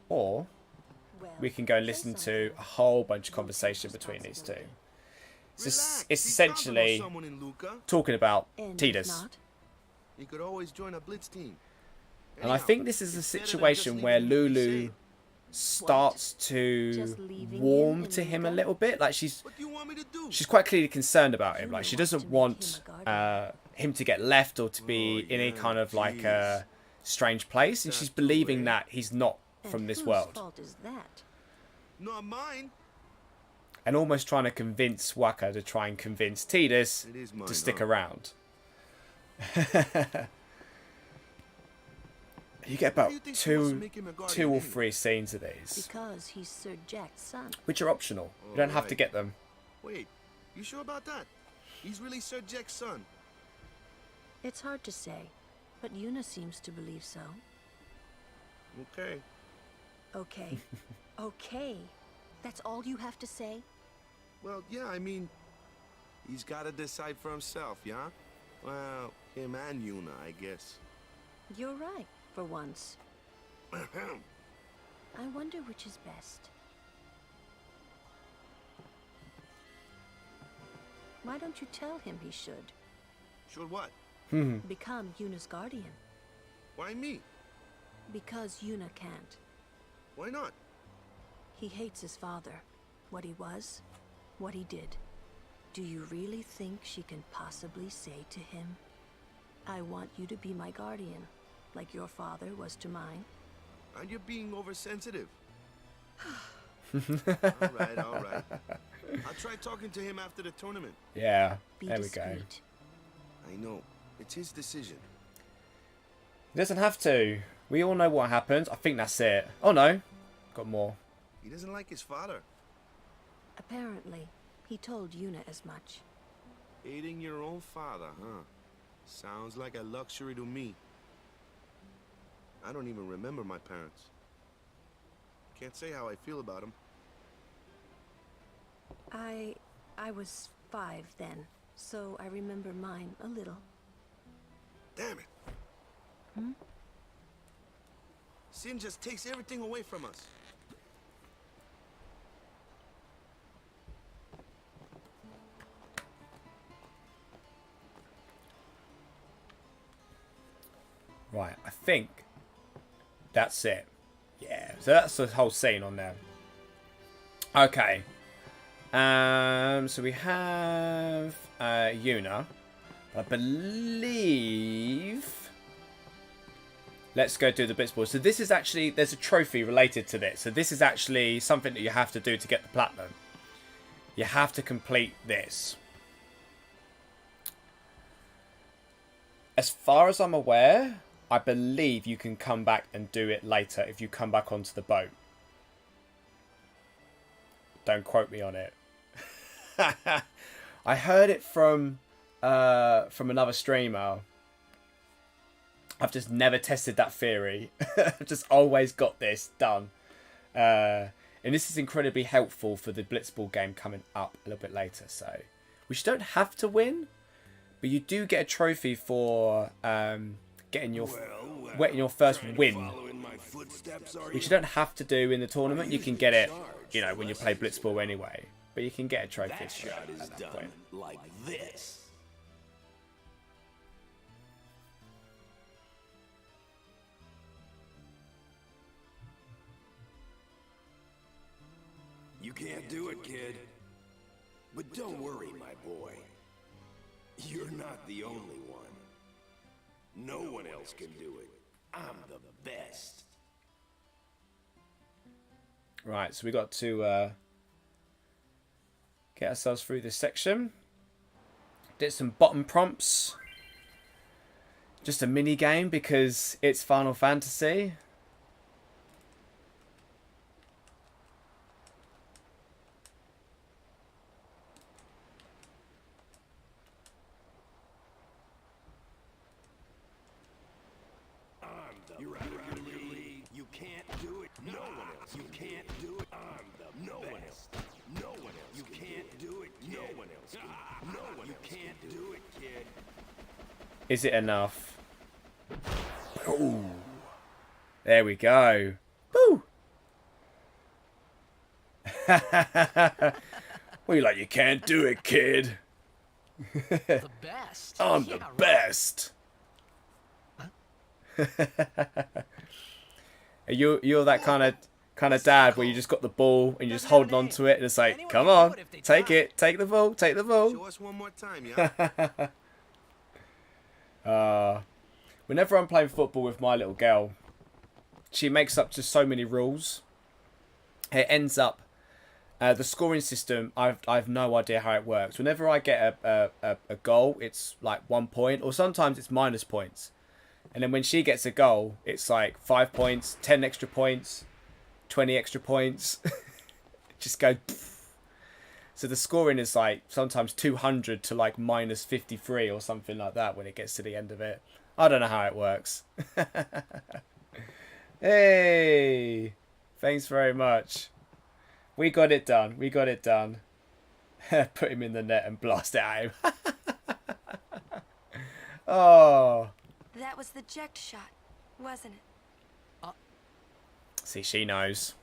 or we can go and listen to a whole bunch of conversation between these two. It's essentially talking about Tidus. He could always join a blitz team. And I think this is a situation where Lulu starts to warm to him a little bit. Like she's quite clearly concerned about him. Like she doesn't want him to get left or to be in any kind of like a strange place, and she's believing that he's not from this world. Not mine. And almost trying to convince Waka to try and convince Tidus to stick around. You get about two or three scenes of these, Because he's Sir Jecht's son. which are optional. You don't have to get them. Wait, you sure about that? He's really Sir Jecht's son. It's hard to say, but Yuna seems to believe so. Okay. Okay. Okay. That's all you have to say? Well, yeah, I mean, he's got to decide for himself, yeah? Well, him and Yuna, I guess. You're right, for once. I wonder which is best. Why don't you tell him he should? Should what? Become Yuna's guardian. Why me? Because Yuna can't. Why not? He hates his father. What he was, what he did. Do you really think she can possibly say to him, I want you to be my guardian, like your father was to mine? And you're being oversensitive. All right, all right. I'll try talking to him after the tournament. Yeah, Be there we go. discreet. I know. It's his decision. He doesn't have to. We all know what happens. I think that's it. Oh no, got more. He doesn't like his father. Apparently, he told Yuna as much. Hating your own father, huh? Sounds like a luxury to me. I don't even remember my parents. Can't say how I feel about them. I was 5 then, so I remember mine a little. Damn it. Sin just takes everything away from us. Right, I think that's it. Yeah, So that's the whole scene on there. Okay. So we have Yuna. I believe... Let's go do the Blitzball. So this is actually... There's a trophy related to this. So this is actually something that you have to do to get the platinum. You have to complete this. As far as I'm aware, I believe you can come back and do it later if you come back onto the boat. Don't quote me on it. I heard it from another streamer. I've just never tested that theory. I've just always got this done. And this is incredibly helpful for the Blitzball game coming up a little bit later. So, which you don't have to win, but you do get a trophy for getting your first win. Which you don't have to do in the tournament. You can get it, you know, when you play Blitzball anyway. But you can get a trophy That shot is at that done point. like this. You can't do it, kid. But don't worry, my boy. You're not the only one. No one else can do it. I'm the best. Right, so we got to get ourselves through this section. Did some bottom prompts. Just a mini game because it's Final Fantasy. You're out of your league. You can't do it. No one else. You can't do it. I'm the no best. One else. No one else. You can't do it. Kid. No one else. No one. You can't do it, kid. Is it enough? Ooh. There we go. Boo! Well, you're like, you can't do it, kid. The best. I'm the best. You're that kind of dad where you just got the ball and you're just holding on to it and it's like, come on, take it, take the ball, take the ball. Show us one more time, yeah? Whenever I'm playing football with my little girl, she makes up just so many rules. It ends up the scoring system. I've no idea how it works. Whenever I get a goal, it's like 1 point, or sometimes it's minus points. And then when she gets a goal, it's like 5 points, 10 extra points, 20 extra points. Just go. So the scoring is like sometimes 200 to like minus 53 or something like that when it gets to the end of it. I don't know how it works. Hey, thanks very much. We got it done. We got it done. Put him in the net and blast it at him. Oh. That was the Jecht Shot, wasn't it? See, she knows.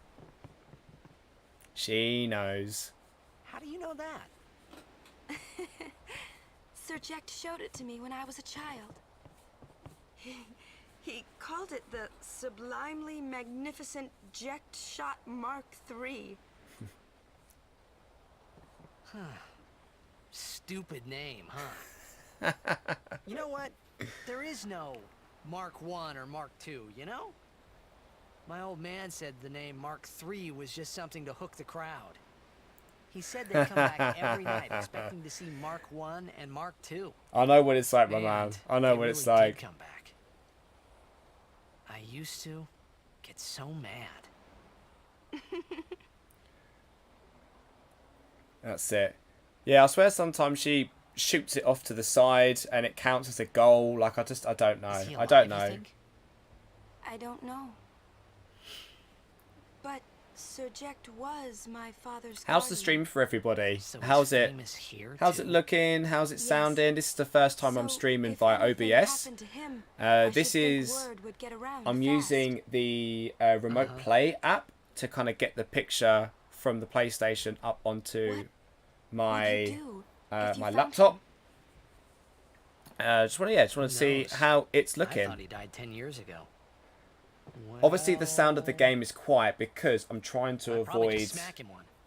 She knows. How do you know that? Sir Jecht showed it to me when I was a child. He called it the Sublimely Magnificent Jecht Shot Mark III. Stupid name, huh? You know what? There is no Mark I or Mark II, you know? My old man said the name Mark III was just something to hook the crowd. He said they'd come back every night expecting to see Mark I and Mark II. I know what it's like, my man. I know what it's like. Come back. I used to get so mad. That's it. Yeah, I swear sometimes she shoots it off to the side and it counts as a goal. Like, I don't know. I don't know. I don't know. But Sir Jecht was my father's How's the stream for everybody? How's it? How's it looking? How's it sounding? This is the first time I'm streaming via OBS. This is... I'm using the Remote Play app to kind of get the picture from the PlayStation up onto my my laptop. Just want to see how it's looking. I thought he died 10 years ago. Obviously, the sound of the game is quiet because I'm trying to avoid.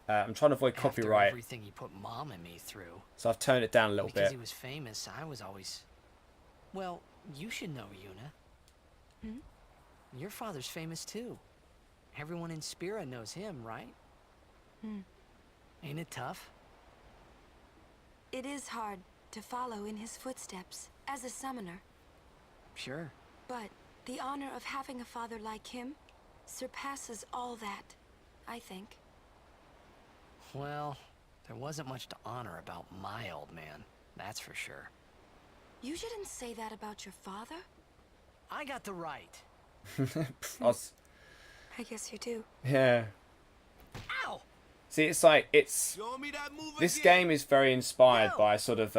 I'm trying to avoid copyright. Everything he put Mom and me through. So I've toned it down a little Because bit. he was famous, I was always. Well, you should know, Yuna. Hmm? Your father's famous too. Everyone in Spira knows him, right? Hmm. Ain't it tough? It is hard to follow in his footsteps as a summoner. Sure. But the honor of having a father like him surpasses all that, I think. Well, there wasn't much to honor about my old man, that's for sure. You shouldn't say that about your father. I got the right. I guess you do. Yeah. Ow! See, it's like this game is very inspired by sort of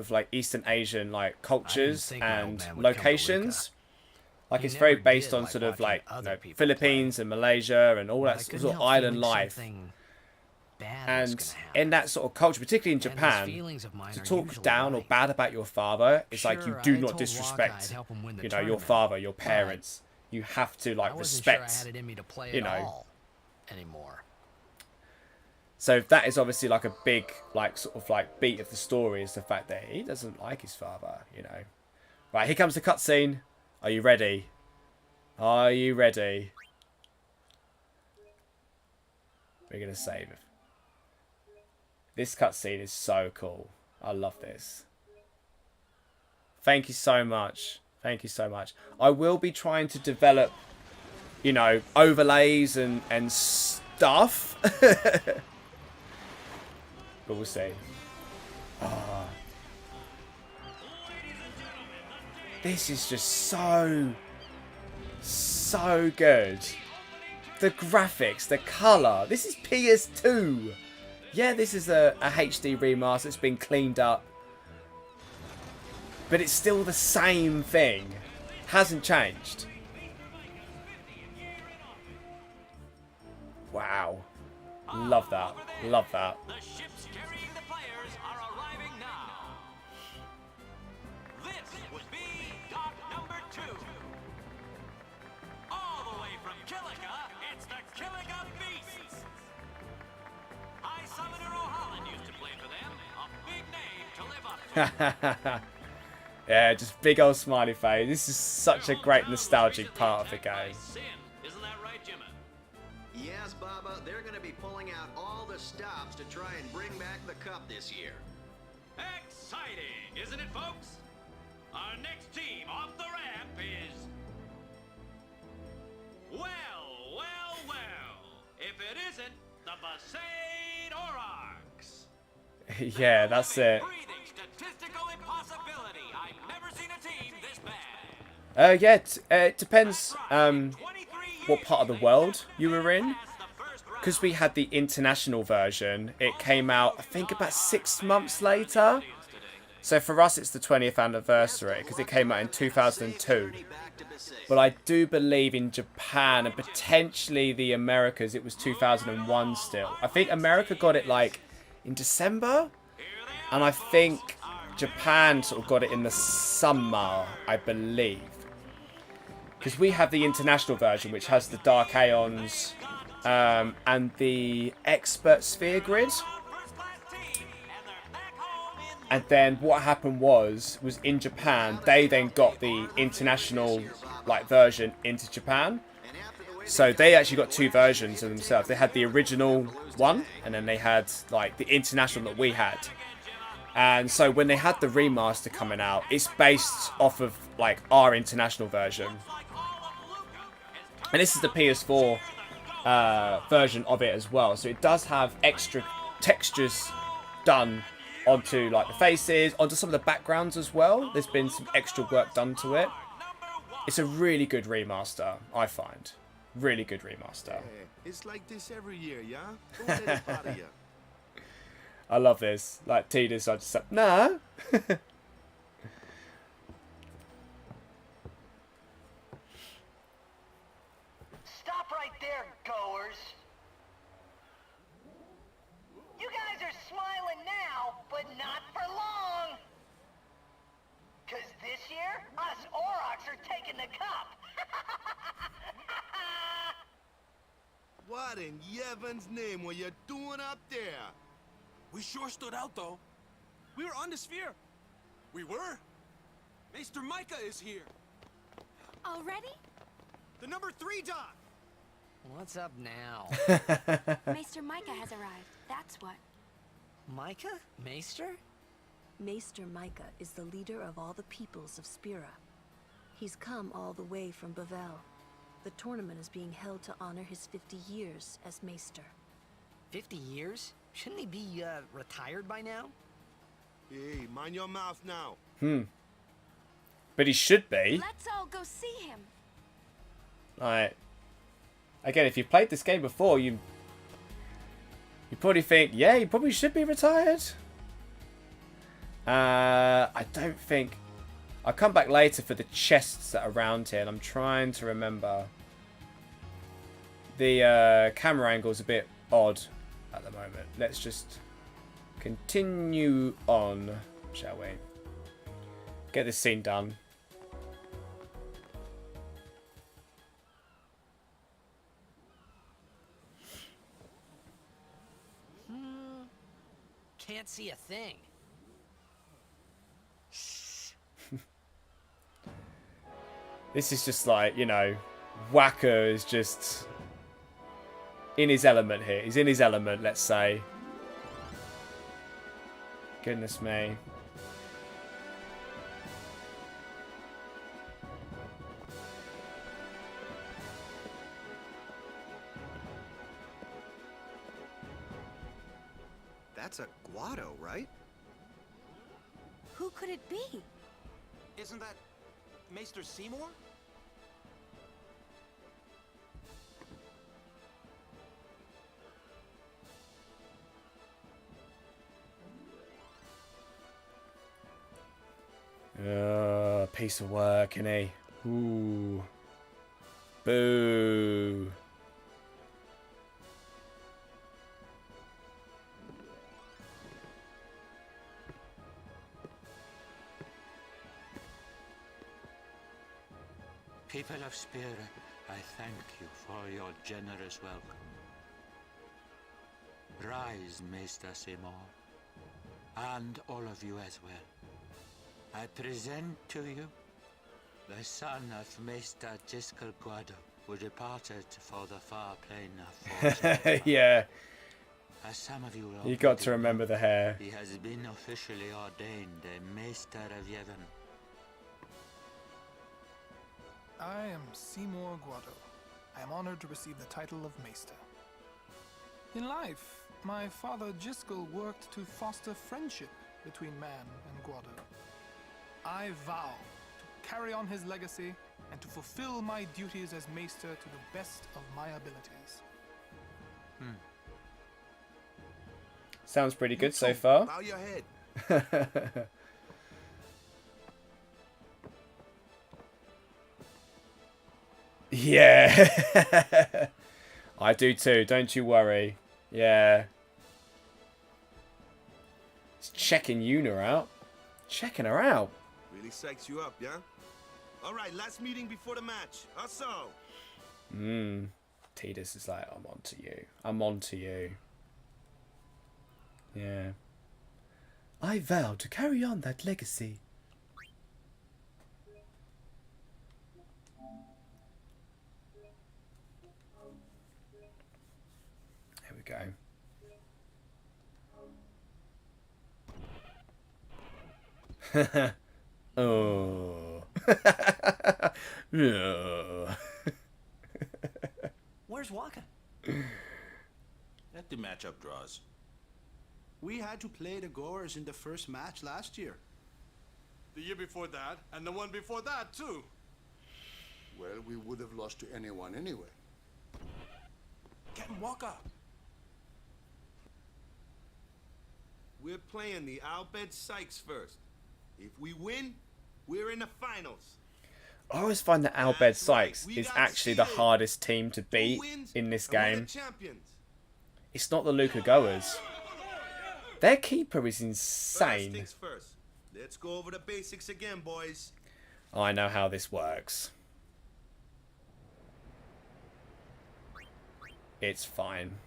like Eastern Asian like cultures and locations. Like it's very based on sort of like Philippines and Malaysia and all that sort of island life. And in that sort of culture, particularly in Japan, to talk down or bad about your father is like you do not disrespect, you know, your father, your parents. You have to like respect, you know. Anymore. So that is obviously like a big like sort of like beat of the story is the fact that he doesn't like his father, you know. Right, here comes the cutscene. Are you ready? Are you ready? We're gonna save it. This cutscene is so cool. I love this. Thank you so much. Thank you so much. I will be trying to develop, you know, overlays and stuff. But we'll see. Oh. This is just so good. The graphics, the colour. This is PS2. Yeah, this is a HD remaster. It's been cleaned up. But it's still the same thing. Hasn't changed. Wow. Love that. Love that. The ships carrying the players are arriving now. This would be dock number 2. All the way from Kilika, it's the Kilika Beasts. High Summoner O'Holland used to play for them. A big name to live up to. Yeah, just big old smiley face. This is such a great nostalgic part of the game. Isn't that right, Jimmy? Yes, Baba, they're going to be pulling out all the stops to try and bring back the cup this year. Exciting, isn't it, folks? Our next team off the ramp is... Well. If it isn't, the Besaid Aurochs. Yeah, that's it. Breathing statistical impossibility. I've never seen a team this bad. Yeah, it depends what part of the world you were in. Because we had the international version, it came out, I think, about 6 months later. So for us, it's the 20th anniversary, because it came out in 2002. But I do believe in Japan and potentially the Americas, it was 2001 still. I think America got it, like, in December. And I think Japan sort of got it in the summer, I believe. Because we have the international version, which has the Dark Aeons and the Expert Sphere Grid. And then what happened was in Japan, they then got the international like version into Japan. So they actually got 2 versions of themselves. They had the original one, and then they had like the international that we had. And so when they had the remaster coming out, it's based off of like our international version. And this is the PS4 version of it as well. So it does have extra textures done onto like the faces, onto some of the backgrounds as well. There's been some extra work done to it. It's a really good remaster, I find. Really good remaster. Yeah, it's like this every year, yeah? Don't let it bother ya. I love this. Like Tidus, I just said, no. Stop right there, goers. You guys are smiling now, but not for long. 'Cause this year, us Aurochs are taking the cup. What in Yevon's name were you doing up there? We sure stood out, though. We were on the sphere. We were. Maester Micah is here. Already? The number 3 dot. What's up now? Maester Micah has arrived. That's what. Micah? Maester? Maester Micah is the leader of all the peoples of Spira. He's come all the way from Bhed. The tournament is being held to honor his 50 years as Maester. 50 years? Shouldn't he be, retired by now? Hey, mind your mouth now. But he should be. Let's all go see him. Like, again, if you've played this game before, you probably think, yeah, he probably should be retired. I don't think... I'll come back later for the chests that are around here, and I'm trying to remember. The camera angle's a bit odd at the moment. Let's just continue on, shall we? Get this scene done. Can't see a thing. This is just like, you know, Whacker is just in his element here. He's in his element, let's say. Goodness me. That's a Guado, right? Who could it be? Isn't that Maester Seymour? Piece of work, innit? Ooh. Boo. People of Spira, I thank you for your generous welcome. Rise, Maester Seymour, and all of you as well. I present to you the son of Maester Giskel Guado, who departed for the far plane of fortune. Yeah. As some of you You got to remember the hair. He has been officially ordained a Maester of Yevon. I am Seymour Guado. I am honored to receive the title of Maester. In life, my father Giskel worked to foster friendship between man and Guado. I vow to carry on his legacy and to fulfill my duties as Maester to the best of my abilities. Sounds pretty good so far. Bow your head. Yeah. I do too, don't you worry. Yeah. It's checking Yuna out. Checking her out. Really psychs you up, yeah? All right, last meeting before the match. Also. Tidus is like, I'm on to you. I'm on to you. Yeah. I vow to carry on that legacy. There we go. Oh. Where's Waka? Let the matchup draws. We had to play the Goers in the first match last year. The year before that, and the one before that, too. Well, we would have lost to anyone anyway. Captain Waka! We're playing the Bhed Sykes first. If we win, we're in the finals. I always find that Bhed Sykes is actually the hardest team to beat in this game. It's not the Luca goers. Their keeper is insane. First things first. Let's go over the basics again, boys. I know how this works. it's fine.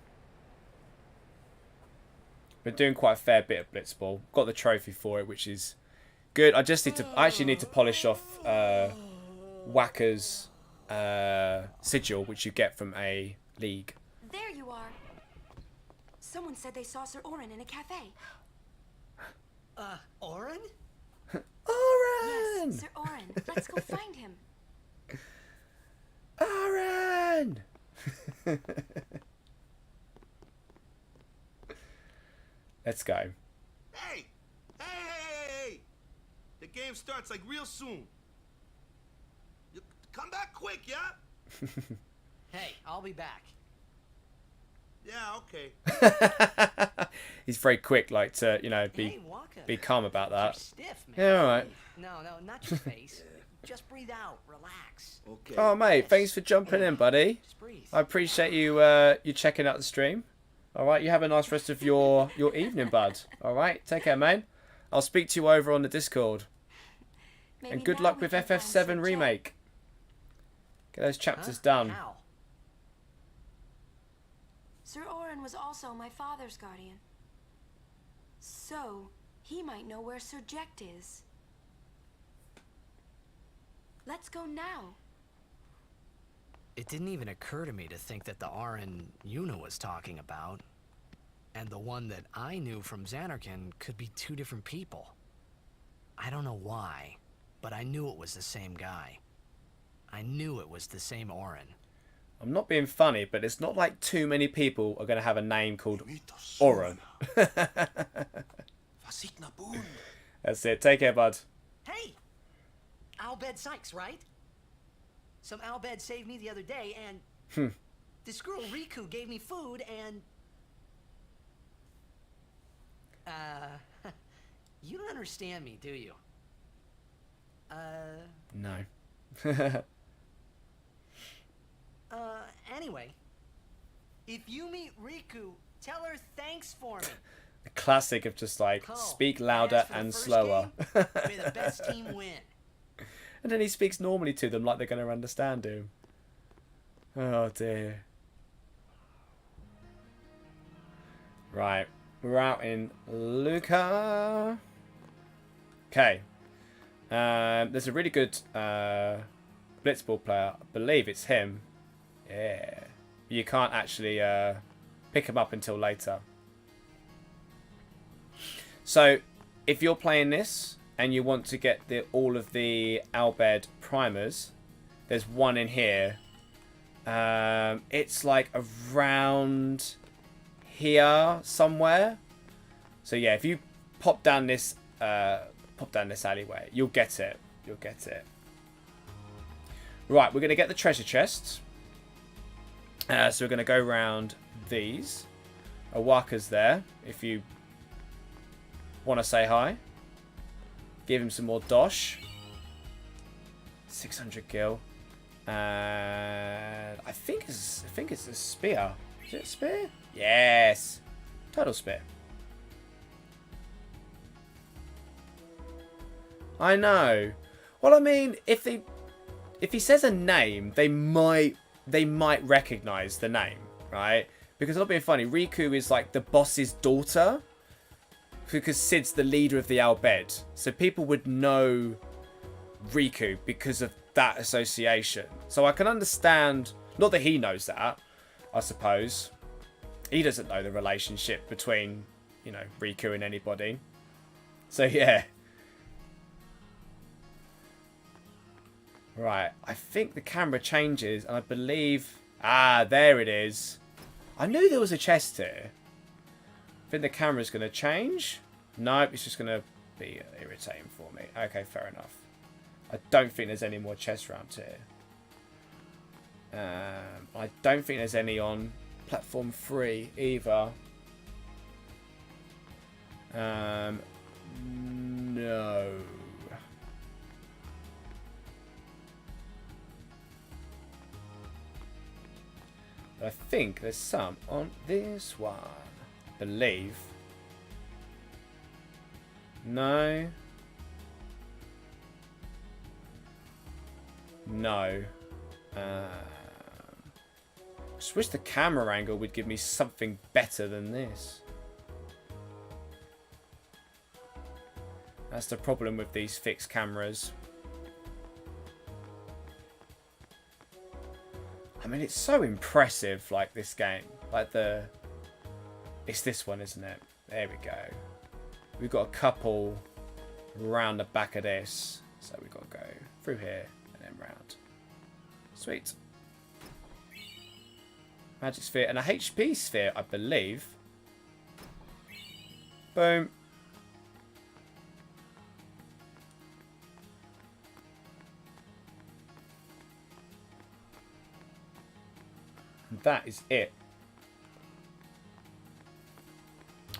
Been doing quite a fair bit of Blitzball. Got the trophy for it, which is good. I actually need to polish off Whacker's sigil, which you get from a league. There you are. Someone said they saw Sir Orin in a cafe. Orin? Orin! Yes, Sir Orin. Let's go find him. Orin! Let's go. Hey! Hey! The game starts like real soon. You come back quick, yeah? Hey, I'll be back. Yeah, okay. He's very quick, like to, you know, be calm about that. Stiff, man. Yeah, all right. No, not your face. Just breathe out. Relax. Okay. Oh, mate, thanks for jumping in, buddy. I appreciate you you checking out the stream. All right, you have a nice rest of your evening, bud. All right, take care, man. I'll speak to you over on the Discord. Maybe and good now luck we with can find FF7 Sir Remake. Get those chapters done. How? Sir Orin was also my father's guardian. So, he might know where Sir Jecht is. Let's go now. It didn't even occur to me to think that the Orin Yuna was talking about and the one that I knew from Xanarkand could be two different people. I don't know why, but I knew it was the same guy. I knew it was the same Orin. I'm not being funny, but it's not like too many people are going to have a name called Orin. That's it. Take care, bud. Hey! Bhed Sykes, right? Some Bhed saved me the other day, and this girl Riku gave me food, and you don't understand me, do you? No. Anyway, if you meet Riku, tell her thanks for me. The classic of just like speak louder and slower. May the best team win. And then he speaks normally to them like they're going to understand him. Oh dear. Right, we're out in Luca. Okay. There's a really good Blitzball player. I believe it's him. Yeah. You can't actually pick him up until later. So, if you're playing this and you want to get all of the Bhed primers, there's one in here. It's like around here somewhere. So yeah, if you pop down this alleyway, you'll get it. You'll get it. Right, we're gonna get the treasure chests. So we're gonna go around these. Awaka's there. If you want to say hi, give him some more dosh. 600 gil. And I think it's a spear. Is it a spear? Yes. Turtle spear. I know. Well, I mean, if he says a name, they might recognize the name, right? Because it'll be funny. Riku is like the boss's daughter, because Sid's the leader of the Bhed, so people would know Riku because of that association. So I can understand, not that he knows that, I suppose. He doesn't know the relationship between, you know, Riku and anybody. So yeah. Right, I think the camera changes, and I believe... Ah, there it is. I knew there was a chest here. I think the camera's going to change. Nope, it's just going to be irritating for me. Okay, fair enough. I don't think there's any more chests around here. I don't think there's any on platform 3 either. No. I think there's some on this one. I believe. No. No. Just wish the camera angle would give me something better than this. That's the problem with these fixed cameras. I mean, it's so impressive, like, this game. Like, it's this one, isn't it? There we go. We've got a couple around the back of this. So we've got to go through here and then round. Sweet. Magic sphere and a HP sphere, I believe. Boom. And that is it.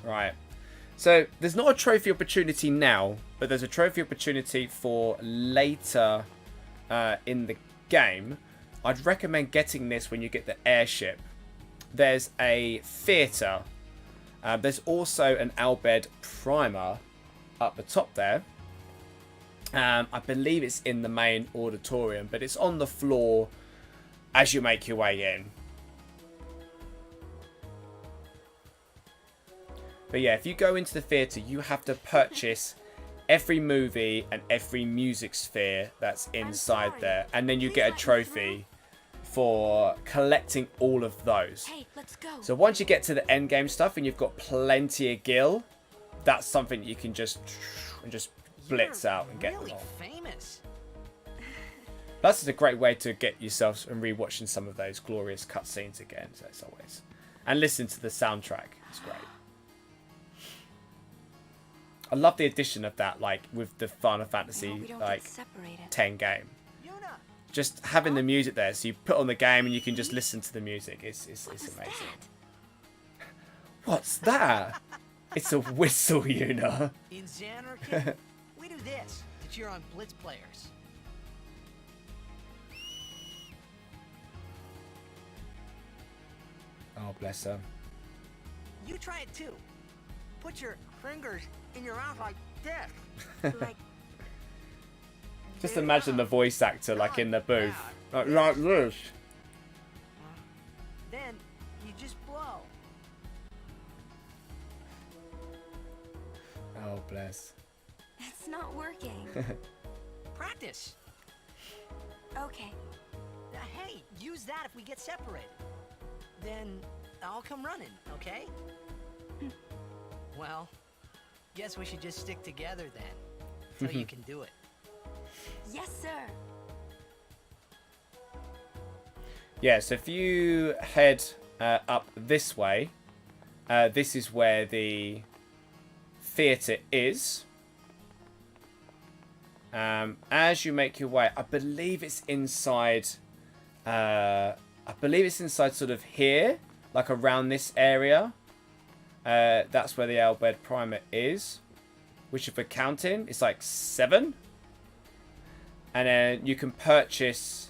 Right. So there's not a trophy opportunity now, but there's a trophy opportunity for later in the game. I'd recommend getting this when you get the airship. There's a theatre. There's also an Bhed primer up the top there. I believe it's in the main auditorium, but it's on the floor as you make your way in. But yeah, if you go into the theatre, you have to purchase every movie and every music sphere that's inside there. And then you get a trophy for collecting all of those. Hey, let's go. So once you get to the end game stuff and you've got plenty of gil, that's something you can just blitz out and get them all. Famous. That's just a great way to get yourself and rewatching some of those glorious cutscenes again. So it's always, and listen to the soundtrack. It's great. I love the addition of that, like with the Final Fantasy like 10 game. Just having the music there, so you put on the game and you can just listen to the music. It's amazing. What's that? It's a whistle, Yuna. In Xanarchy, we do this to cheer on Blitz players. Oh, bless her. You try it too. Put your fingers in your mouth like this. Like, just imagine the voice actor like in the booth. Like this. then you just blow. Oh, bless. It's not working. Practice. Okay. Hey, use that if we get separated. Then I'll come running, okay? Well, guess we should just stick together then, so you can do it. Yes, sir. Yeah, so if you head up this way, this is where the theatre is. As you make your way, I believe it's inside. I believe it's inside, sort of here, like around this area. That's where the Bhed primer is, which if we're counting, it's like 7. And then you can purchase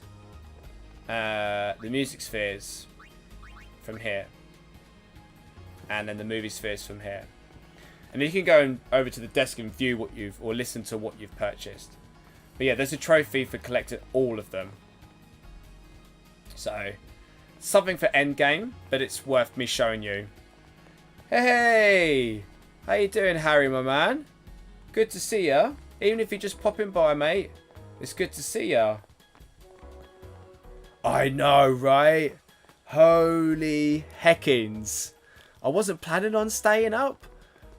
the music spheres from here, and then the movie spheres from here. And you can go over to the desk and view what or listen to what you've purchased. But yeah, there's a trophy for collecting all of them. So, something for endgame, but it's worth me showing you. Hey! How you doing, Harry, my man? Good to see ya. Even if you're just popping by, mate. It's good to see ya. I know, right? Holy heckins. I wasn't planning on staying up,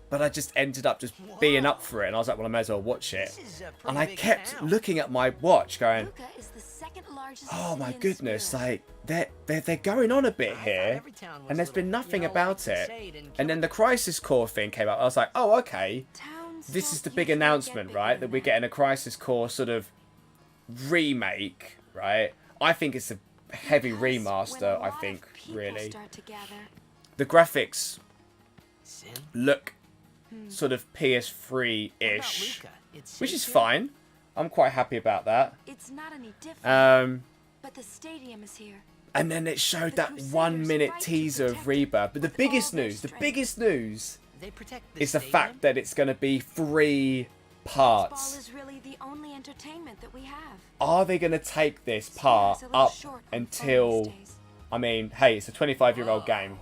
but I just ended up just being up for it. And I was like, well, I may as well watch it. And I kept looking at my watch going, Luca is the second largest oh my city in goodness, Spirit. like they're going on a bit here, and there's been nothing about it. And then the Crisis Core thing came up. I was like, oh, okay, this is the big announcement, right? That we're getting a Crisis Core sort of remake, right? I think it's a heavy remaster. I think really the graphics look sort of PS3-ish, which is fine. I'm quite happy about that. It's not any different. But the stadium is here. And then it showed that 1 minute teaser of Rebirth. But the biggest news is the fact that it's going to be 3 parts. Blitzball is really the only entertainment that we have. Are they going to take this part up until I mean, hey, it's a 25-year-old game.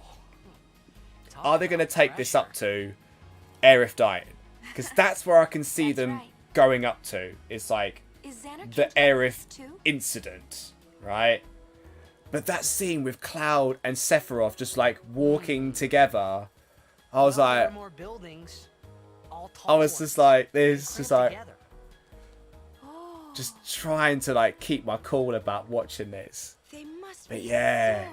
Are they going to take this up to Aerith dying? Because that's where I can see them going up to. It's like the Aerith incident, right? But that scene with Cloud and Sephiroth just like walking together, I was like, I was just like, this, just like, just trying to like keep my cool about watching this. But yeah,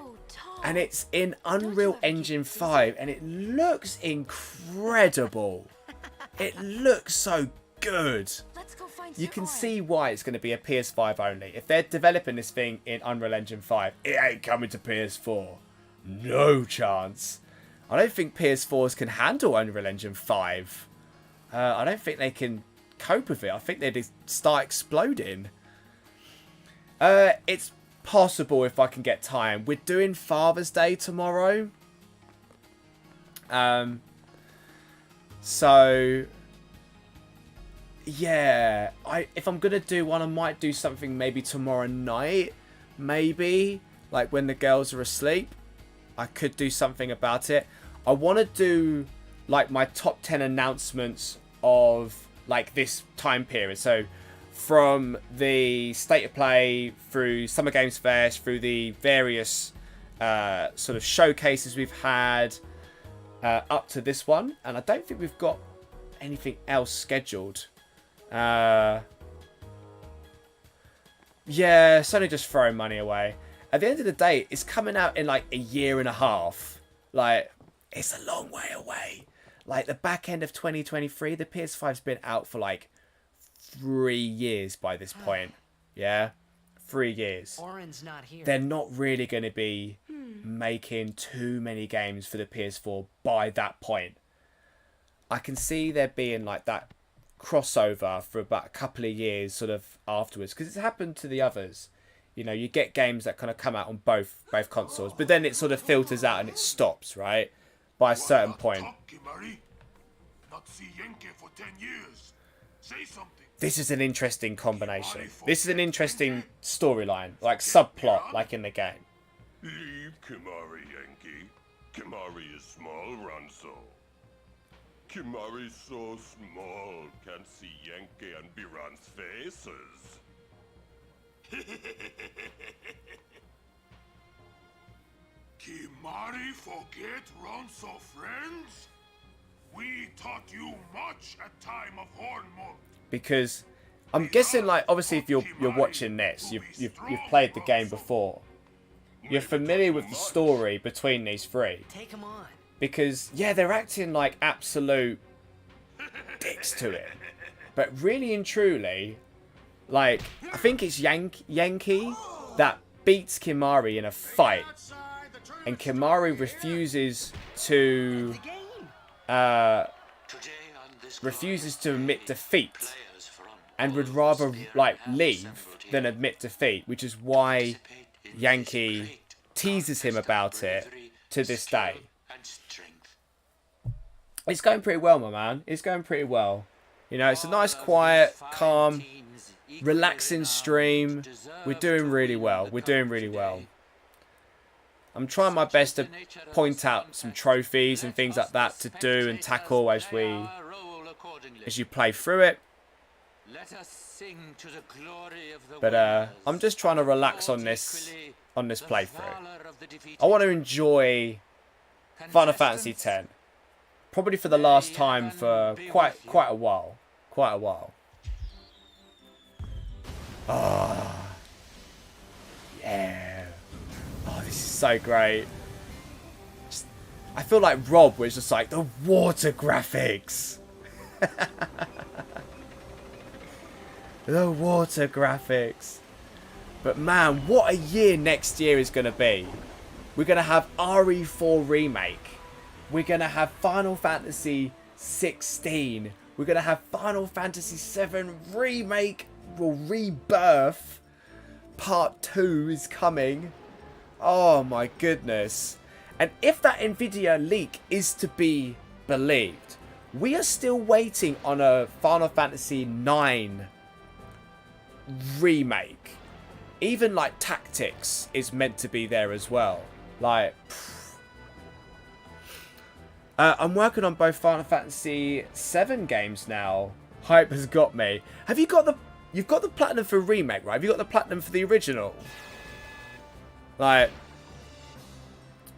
and it's in Unreal Engine 5 and it looks incredible. It looks so good. You can see why it's going to be a PS5 only. If they're developing this thing in Unreal Engine 5, it ain't coming to PS4. No chance. I don't think PS4s can handle Unreal Engine 5. I don't think they can cope with it. I think they'd start exploding. It's possible if I can get time. We're doing Father's Day tomorrow. So yeah, if I'm gonna do one, I might do something maybe tomorrow night. Maybe like when the girls are asleep, I could do something about it. I want to do like my top 10 announcements of like this time period. So from the State of Play through Summer Games Fest, through the various sort of showcases we've had up to this one. And I don't think we've got anything else scheduled. Yeah, Sony just throwing money away. At the end of the day, it's coming out in like a year and a half. Like, it's a long way away. Like, the back end of 2023, the PS5's been out for like 3 years by this point. Yeah, 3 years. Orin's not here. They're not really going to be making too many games for the PS4 by that point. I can see there being like that crossover for about a couple of years sort of afterwards, because it's happened to the others. You know, you get games that kind of come out on both consoles, but then it sort of filters out and it stops, right? By a certain point. This is an interesting combination. This is an interesting storyline, like subplot, like in the game. Leave Kimari, Yankee. Kimari is small, Ranso. Kimari's so small, can't see Yankee and Biran's faces. Kimari forget Ronso friends? We taught you much at time of Hornmold. Because I'm guessing, like, obviously if you're watching this, you've played the game before. You're familiar with the story between these three. Take him on. Because, yeah, they're acting like absolute dicks to it. But really and truly, like, I think it's Yankee that beats Kimari in a fight. And Kimari refuses to admit defeat. And would rather, like, leave than admit defeat. Which is why Yankee teases him about it to this day. It's going pretty well, my man. It's going pretty well. You know, it's a nice, quiet, calm, relaxing stream. We're doing really well. We're doing really well. I'm trying my best to point out some trophies and things like that to do and tackle as you play through it. But I'm just trying to relax on this playthrough. I want to enjoy Final Fantasy X. Probably for the last time for quite a while. Quite a while. Ah. Yeah. Oh, this is so great. I feel like Rob was just like, the water graphics. The water graphics. But man, what a year next year is going to be. We're going to have RE4 Remake. We're going to have Final Fantasy 16. We're going to have Final Fantasy 7 Remake or Rebirth. Part 2 is coming. Oh my goodness. And if that Nvidia leak is to be believed, we are still waiting on a Final Fantasy 9 remake. even like tactics is meant to be there as well. Like, I'm working on both Final Fantasy 7 games now. Hype has got me. Have you got the? You've got the platinum for remake, right? Have you got the platinum for the original? Like,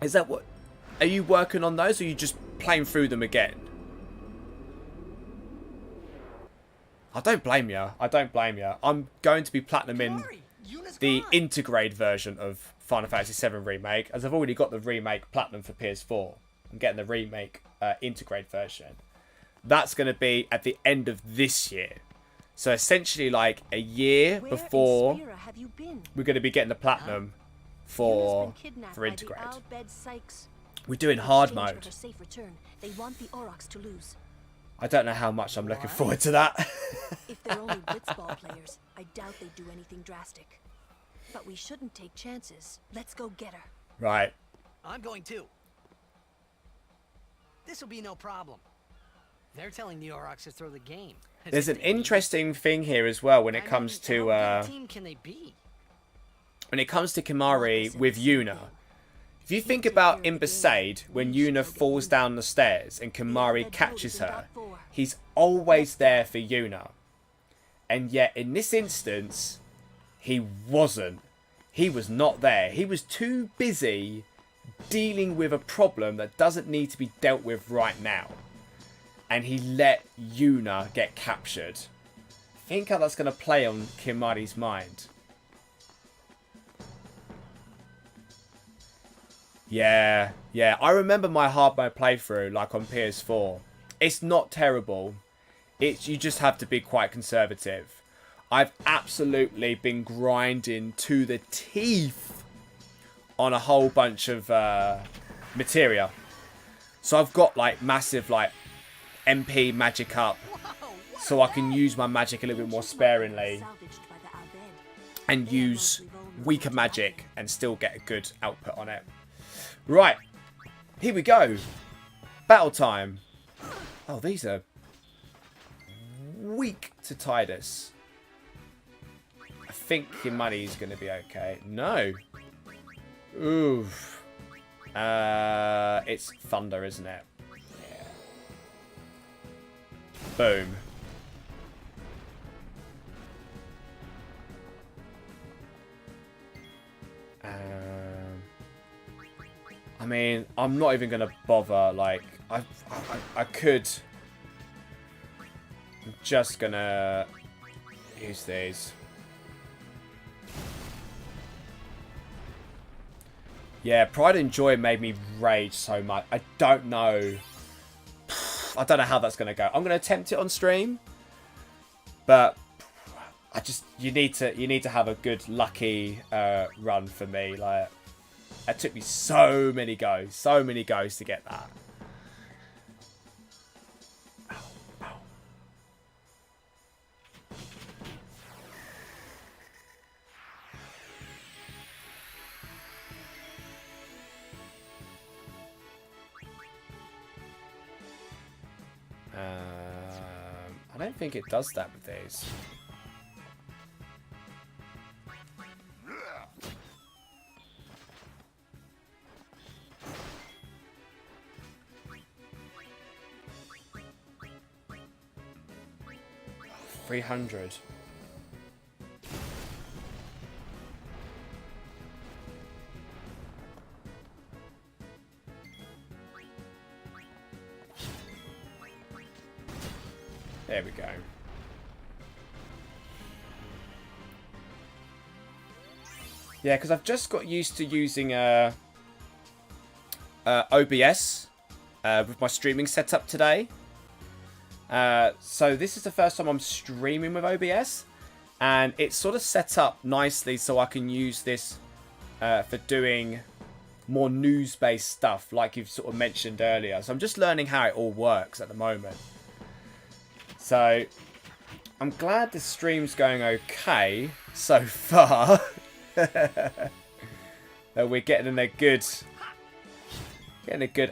is that what? Are you working on those, or are you just playing through them again? I don't blame you. I don't blame you. I'm going to be platinuming the integrate version of Final Fantasy 7 Remake, as I've already got the remake platinum for PS4. I'm getting the remake integrate version. That's going to be at the end of this year. So essentially like a year before we're going to be getting the platinum for integrate. We're doing hard mode. They want the Aurochs to lose. I don't know how much I'm looking forward to that. If they're only Blitzball players, I doubt they'd do anything drastic. But we shouldn't take chances. Let's go get her. Right. I'm going too. This'll be no problem. They're telling the Aurochs to throw the game. There's an interesting thing here as well when it comes to when it comes to Kimahri with Yuna. If you think about in Bhed, when Yuna falls down the stairs and Kimahri catches her, he's always there for Yuna. And yet in this instance, he wasn't. He was not there. He was too busy dealing with a problem that doesn't need to be dealt with right now. And he let Yuna get captured. Think how that's going to play on Kimahri's mind. Yeah. I remember my hard mode playthrough, like on PS4. It's not terrible. You just have to be quite conservative. I've absolutely been grinding to the teeth on a whole bunch of materia. So I've got like massive like MP magic up, so I can use my magic a little bit more sparingly and use weaker magic and still get a good output on it. Right, here we go. Battle time. Oh, these are weak to Tidus. I think your money's going to be okay. No. Oof. It's thunder, isn't it? Yeah. Boom. I mean, I'm not even gonna bother. Like, I could. I'm just gonna use these. Yeah, Pride and Joy made me rage so much. I don't know. I don't know how that's gonna go. I'm gonna attempt it on stream, but you need to have a good lucky run for me. Like, it took me so many goes to get that. I don't think it does that with these. $300. There we go. Yeah, because I've just got used to using OBS with my streaming setup today. So this is the first time I'm streaming with OBS, and it's sort of set up nicely so I can use this for doing more news-based stuff, like you've sort of mentioned earlier. So I'm just learning how it all works at the moment. So I'm glad the stream's going okay so far. That we're getting a good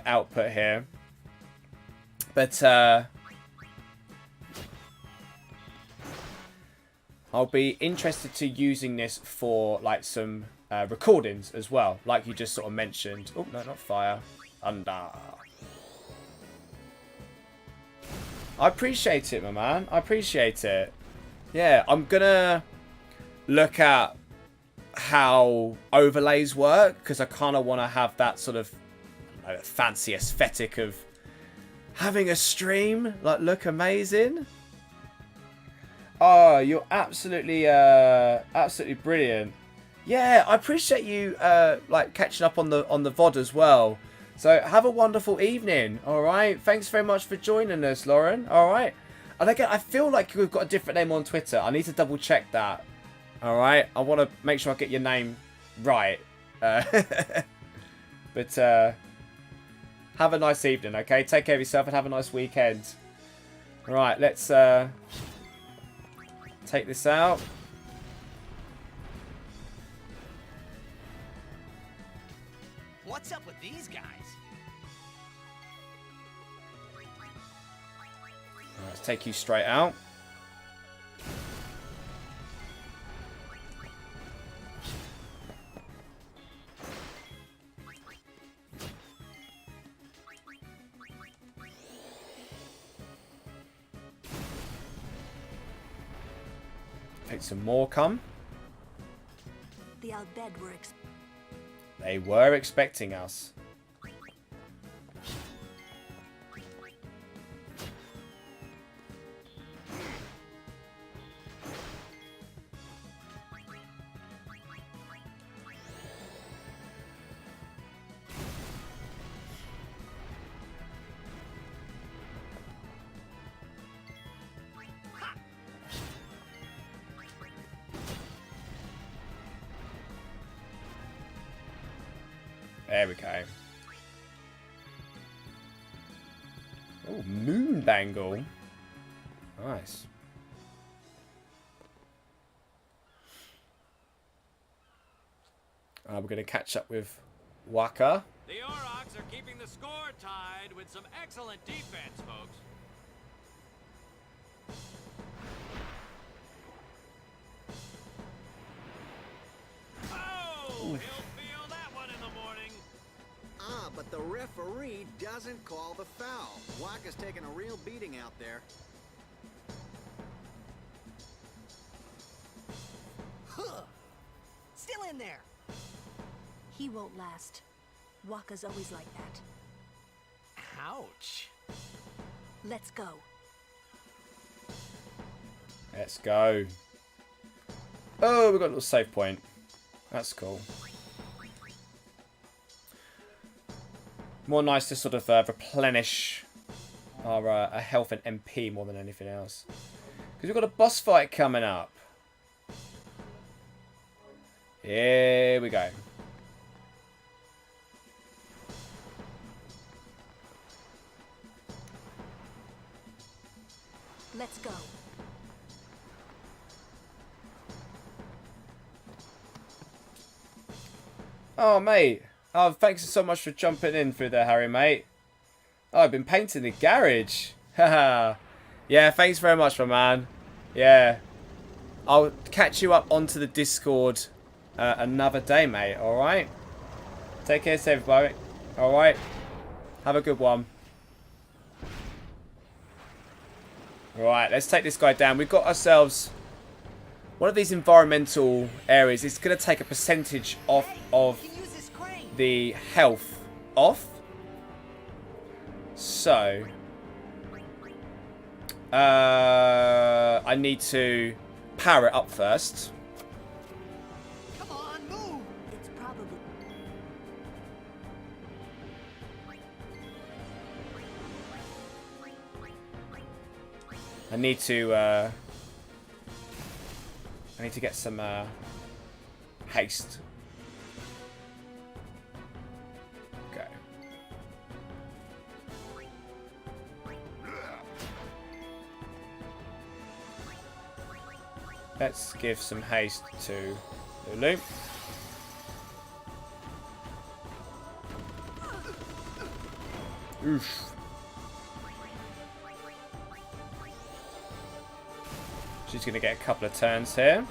output here. But I'll be interested to using this for like some recordings as well, like you just sort of mentioned. Oh no, not fire, thunder. I appreciate it, my man. I appreciate it. Yeah, I'm gonna look at how overlays work because I kind of want to have that sort of fancy aesthetic of having a stream like look amazing. Oh, you're absolutely absolutely brilliant. Yeah, I appreciate you like catching up on the VOD as well. So have a wonderful evening. All right, thanks very much for joining us, Lauren. All right, and again, I feel like we've got a different name on Twitter. I need to double check that. All right, I want to make sure I get your name right. But have a nice evening. Okay, take care of yourself and have a nice weekend. All right, let's take this out. What's up with these guys? Let's take you straight out. Take some more come. The Bhed were They were expecting us. There we go. Oh, moon bangle. Nice. We're going to catch up with Waka. The Aurochs are keeping the score tied with some excellent defense, folks. Oh, he'll feel that one in the morning. Ah, but the referee doesn't call the foul. Waka's taking a real beating out there. Huh. Still in there. He won't last. Waka's always like that. Ouch. Let's go. Let's go. Oh, we've got a little save point. That's cool. More nice to sort of replenish our health and MP more than anything else. Because we've got a boss fight coming up. Here we go. Let's go. Oh, mate. Oh, thanks so much for jumping in through there, Harry, mate. Oh, I've been painting the garage. Haha. Yeah, thanks very much, my man. Yeah. I'll catch you up onto the Discord another day, mate. Alright? Take care, everybody. Alright? Have a good one. Right, let's take this guy down. We've got ourselves one of these environmental areas. It's going to take a percentage off of the health off. So, I need to power it up first. Come on, move. It's probably... I need to get some haste. Okay. Let's give some haste to Lulu. Oof. She's going to get a couple of turns here,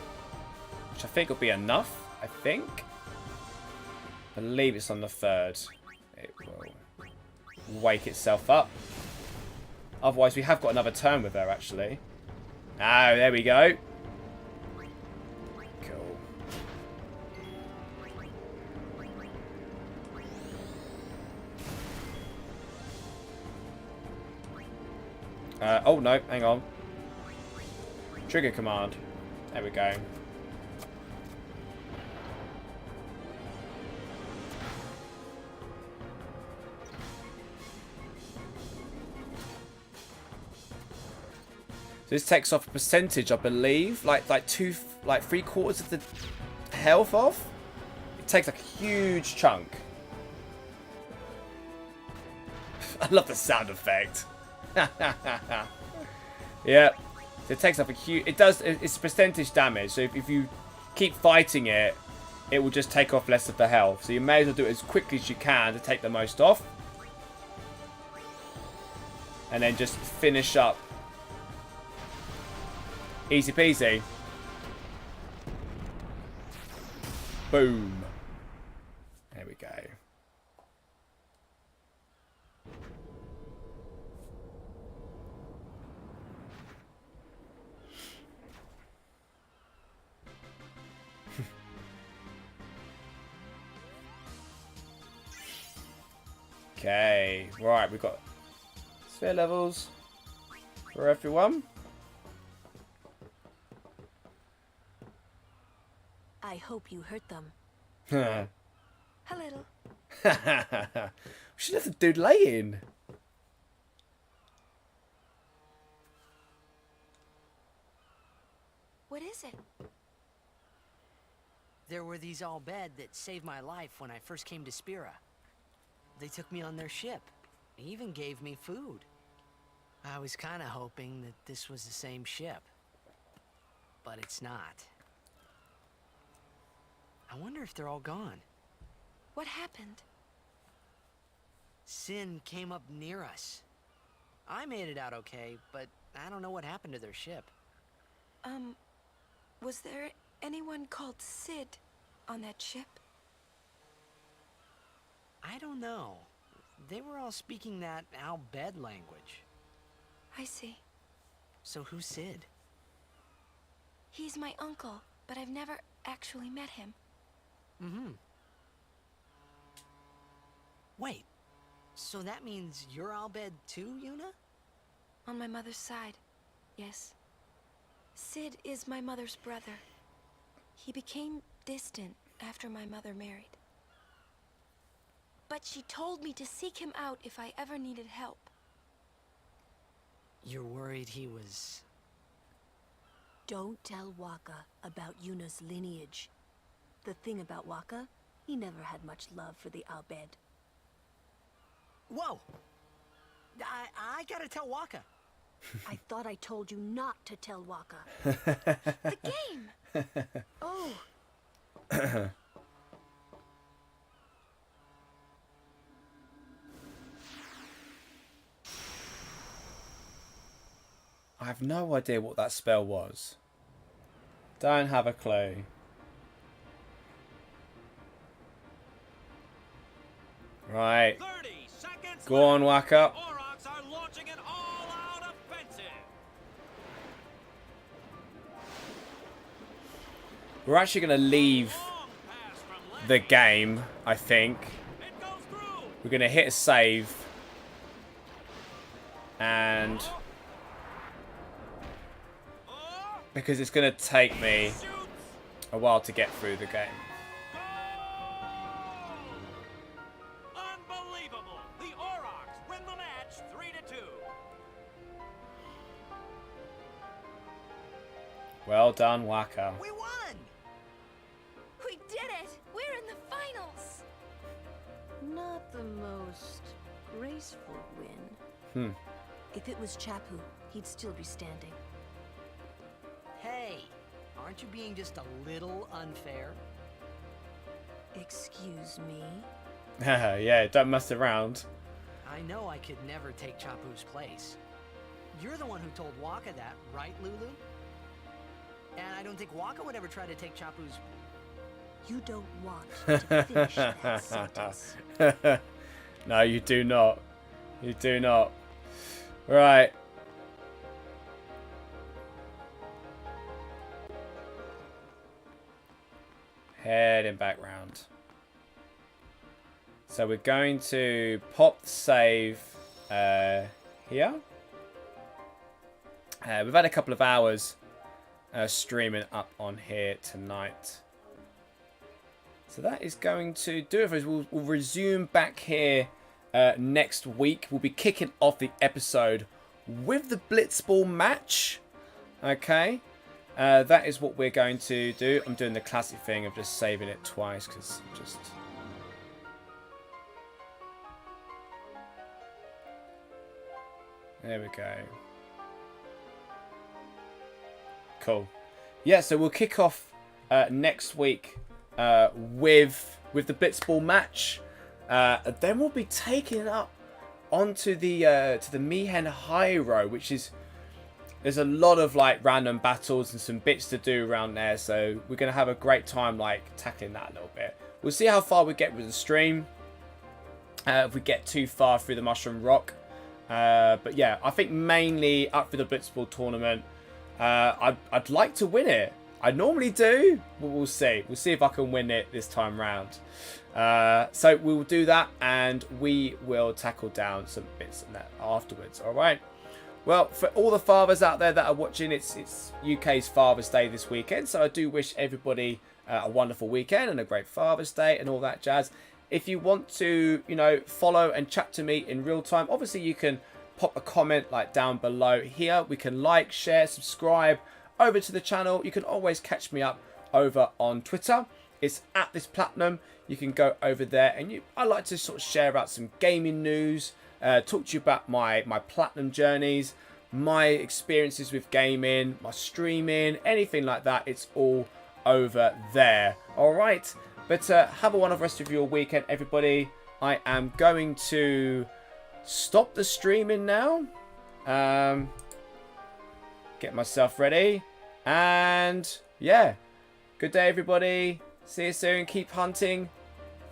which I think will be enough. I think. I believe it's on the 3rd. It will wake itself up. Otherwise, we have got another turn with her, actually. Oh, there we go. Cool. Oh, no, hang on. Trigger command. There we go. So this takes off a percentage, I believe, like 3/4 of the health off. It takes like a huge chunk. I love the sound effect. Yeah, so it takes off a huge. It does. It's percentage damage. So if you keep fighting it, it will just take off less of the health. So you may as well do it as quickly as you can to take the most off, and then just finish up. Easy peasy. Boom. There we go. Okay, right, we've got spare levels for everyone. I hope you hurt them. A little. We should let the dude lay in. What is it? There were these all Bhed that saved my life when I first came to Spira. They took me on their ship. They even gave me food. I was kind of hoping that this was the same ship. But it's not. I wonder if they're all gone. What happened? Sin came up near us. I made it out okay, but I don't know what happened to their ship. Was there anyone called Sid on that ship? I don't know. They were all speaking that Bhed language. I see. So who's Sid? He's my uncle, but I've never actually met him. Mm-hmm. Wait, so that means you're Bhed too, Yuna? On my mother's side, yes. Sid is my mother's brother. He became distant after my mother married. But she told me to seek him out if I ever needed help. You're worried he was... Don't tell Waka about Yuna's lineage. The thing about Waka, he never had much love for the Bhed. Whoa! I gotta tell Waka. I thought I told you not to tell Waka. The game! Oh. I have no idea what that spell was. Don't have a clue. Right. Go on, Waka. We're actually going to leave the game, I think. We're going to hit a save. And... because it's going to take me a while to get through the game. Unbelievable! The Aurochs win the match 3-2. Well done, Waka. We won! We did it! We're in the finals! Not the most graceful win. If it was Chapu, he'd still be standing. Hey, aren't you being just a little unfair? Excuse me? Yeah, don't mess around. I know I could never take Chapu's place. You're the one who told Waka that, right, Lulu? And I don't think Waka would ever try to take Chapu's... You don't want to finish that sentence. No, you do not. You do not. Right. Heading back round. So we're going to pop the save here. We've had a couple of hours streaming up on here tonight. So that is going to do it for us. We'll resume back here next week. We'll be kicking off the episode with the Blitzball match. Okay. That is what we're going to do. I'm doing the classic thing of just saving it twice because just... There we go. Cool. Yeah, so we'll kick off next week with the Blitzball match. Then we'll be taking it up onto the to the Mihen High Road, which is... There's a lot of like random battles and some bits to do around there, so we're gonna have a great time like tackling that a little bit. We'll see how far we get with the stream. If we get too far through the Mushroom Rock, but yeah, I think mainly up for the Blitzball tournament. I'd like to win it. I normally do, but we'll see. We'll see if I can win it this time round. So we will do that, and we will tackle down some bits and that afterwards. All right. Well, for all the fathers out there that are watching, it's UK's Father's Day this weekend. So I do wish everybody a wonderful weekend and a great Father's Day and all that jazz. If you want to, you know, follow and chat to me in real time, obviously you can pop a comment like down below here. We can like, share, subscribe over to the channel. You can always catch me up over on Twitter. It's @thisplatinum. You can go over there, and I like to sort of share about some gaming news. Talk to you about my platinum journeys, my experiences with gaming, my streaming, anything like that. It's all over there. All right. But have a wonderful rest of your weekend, everybody. I am going to stop the streaming now. Get myself ready. And yeah. Good day, everybody. See you soon. Keep hunting.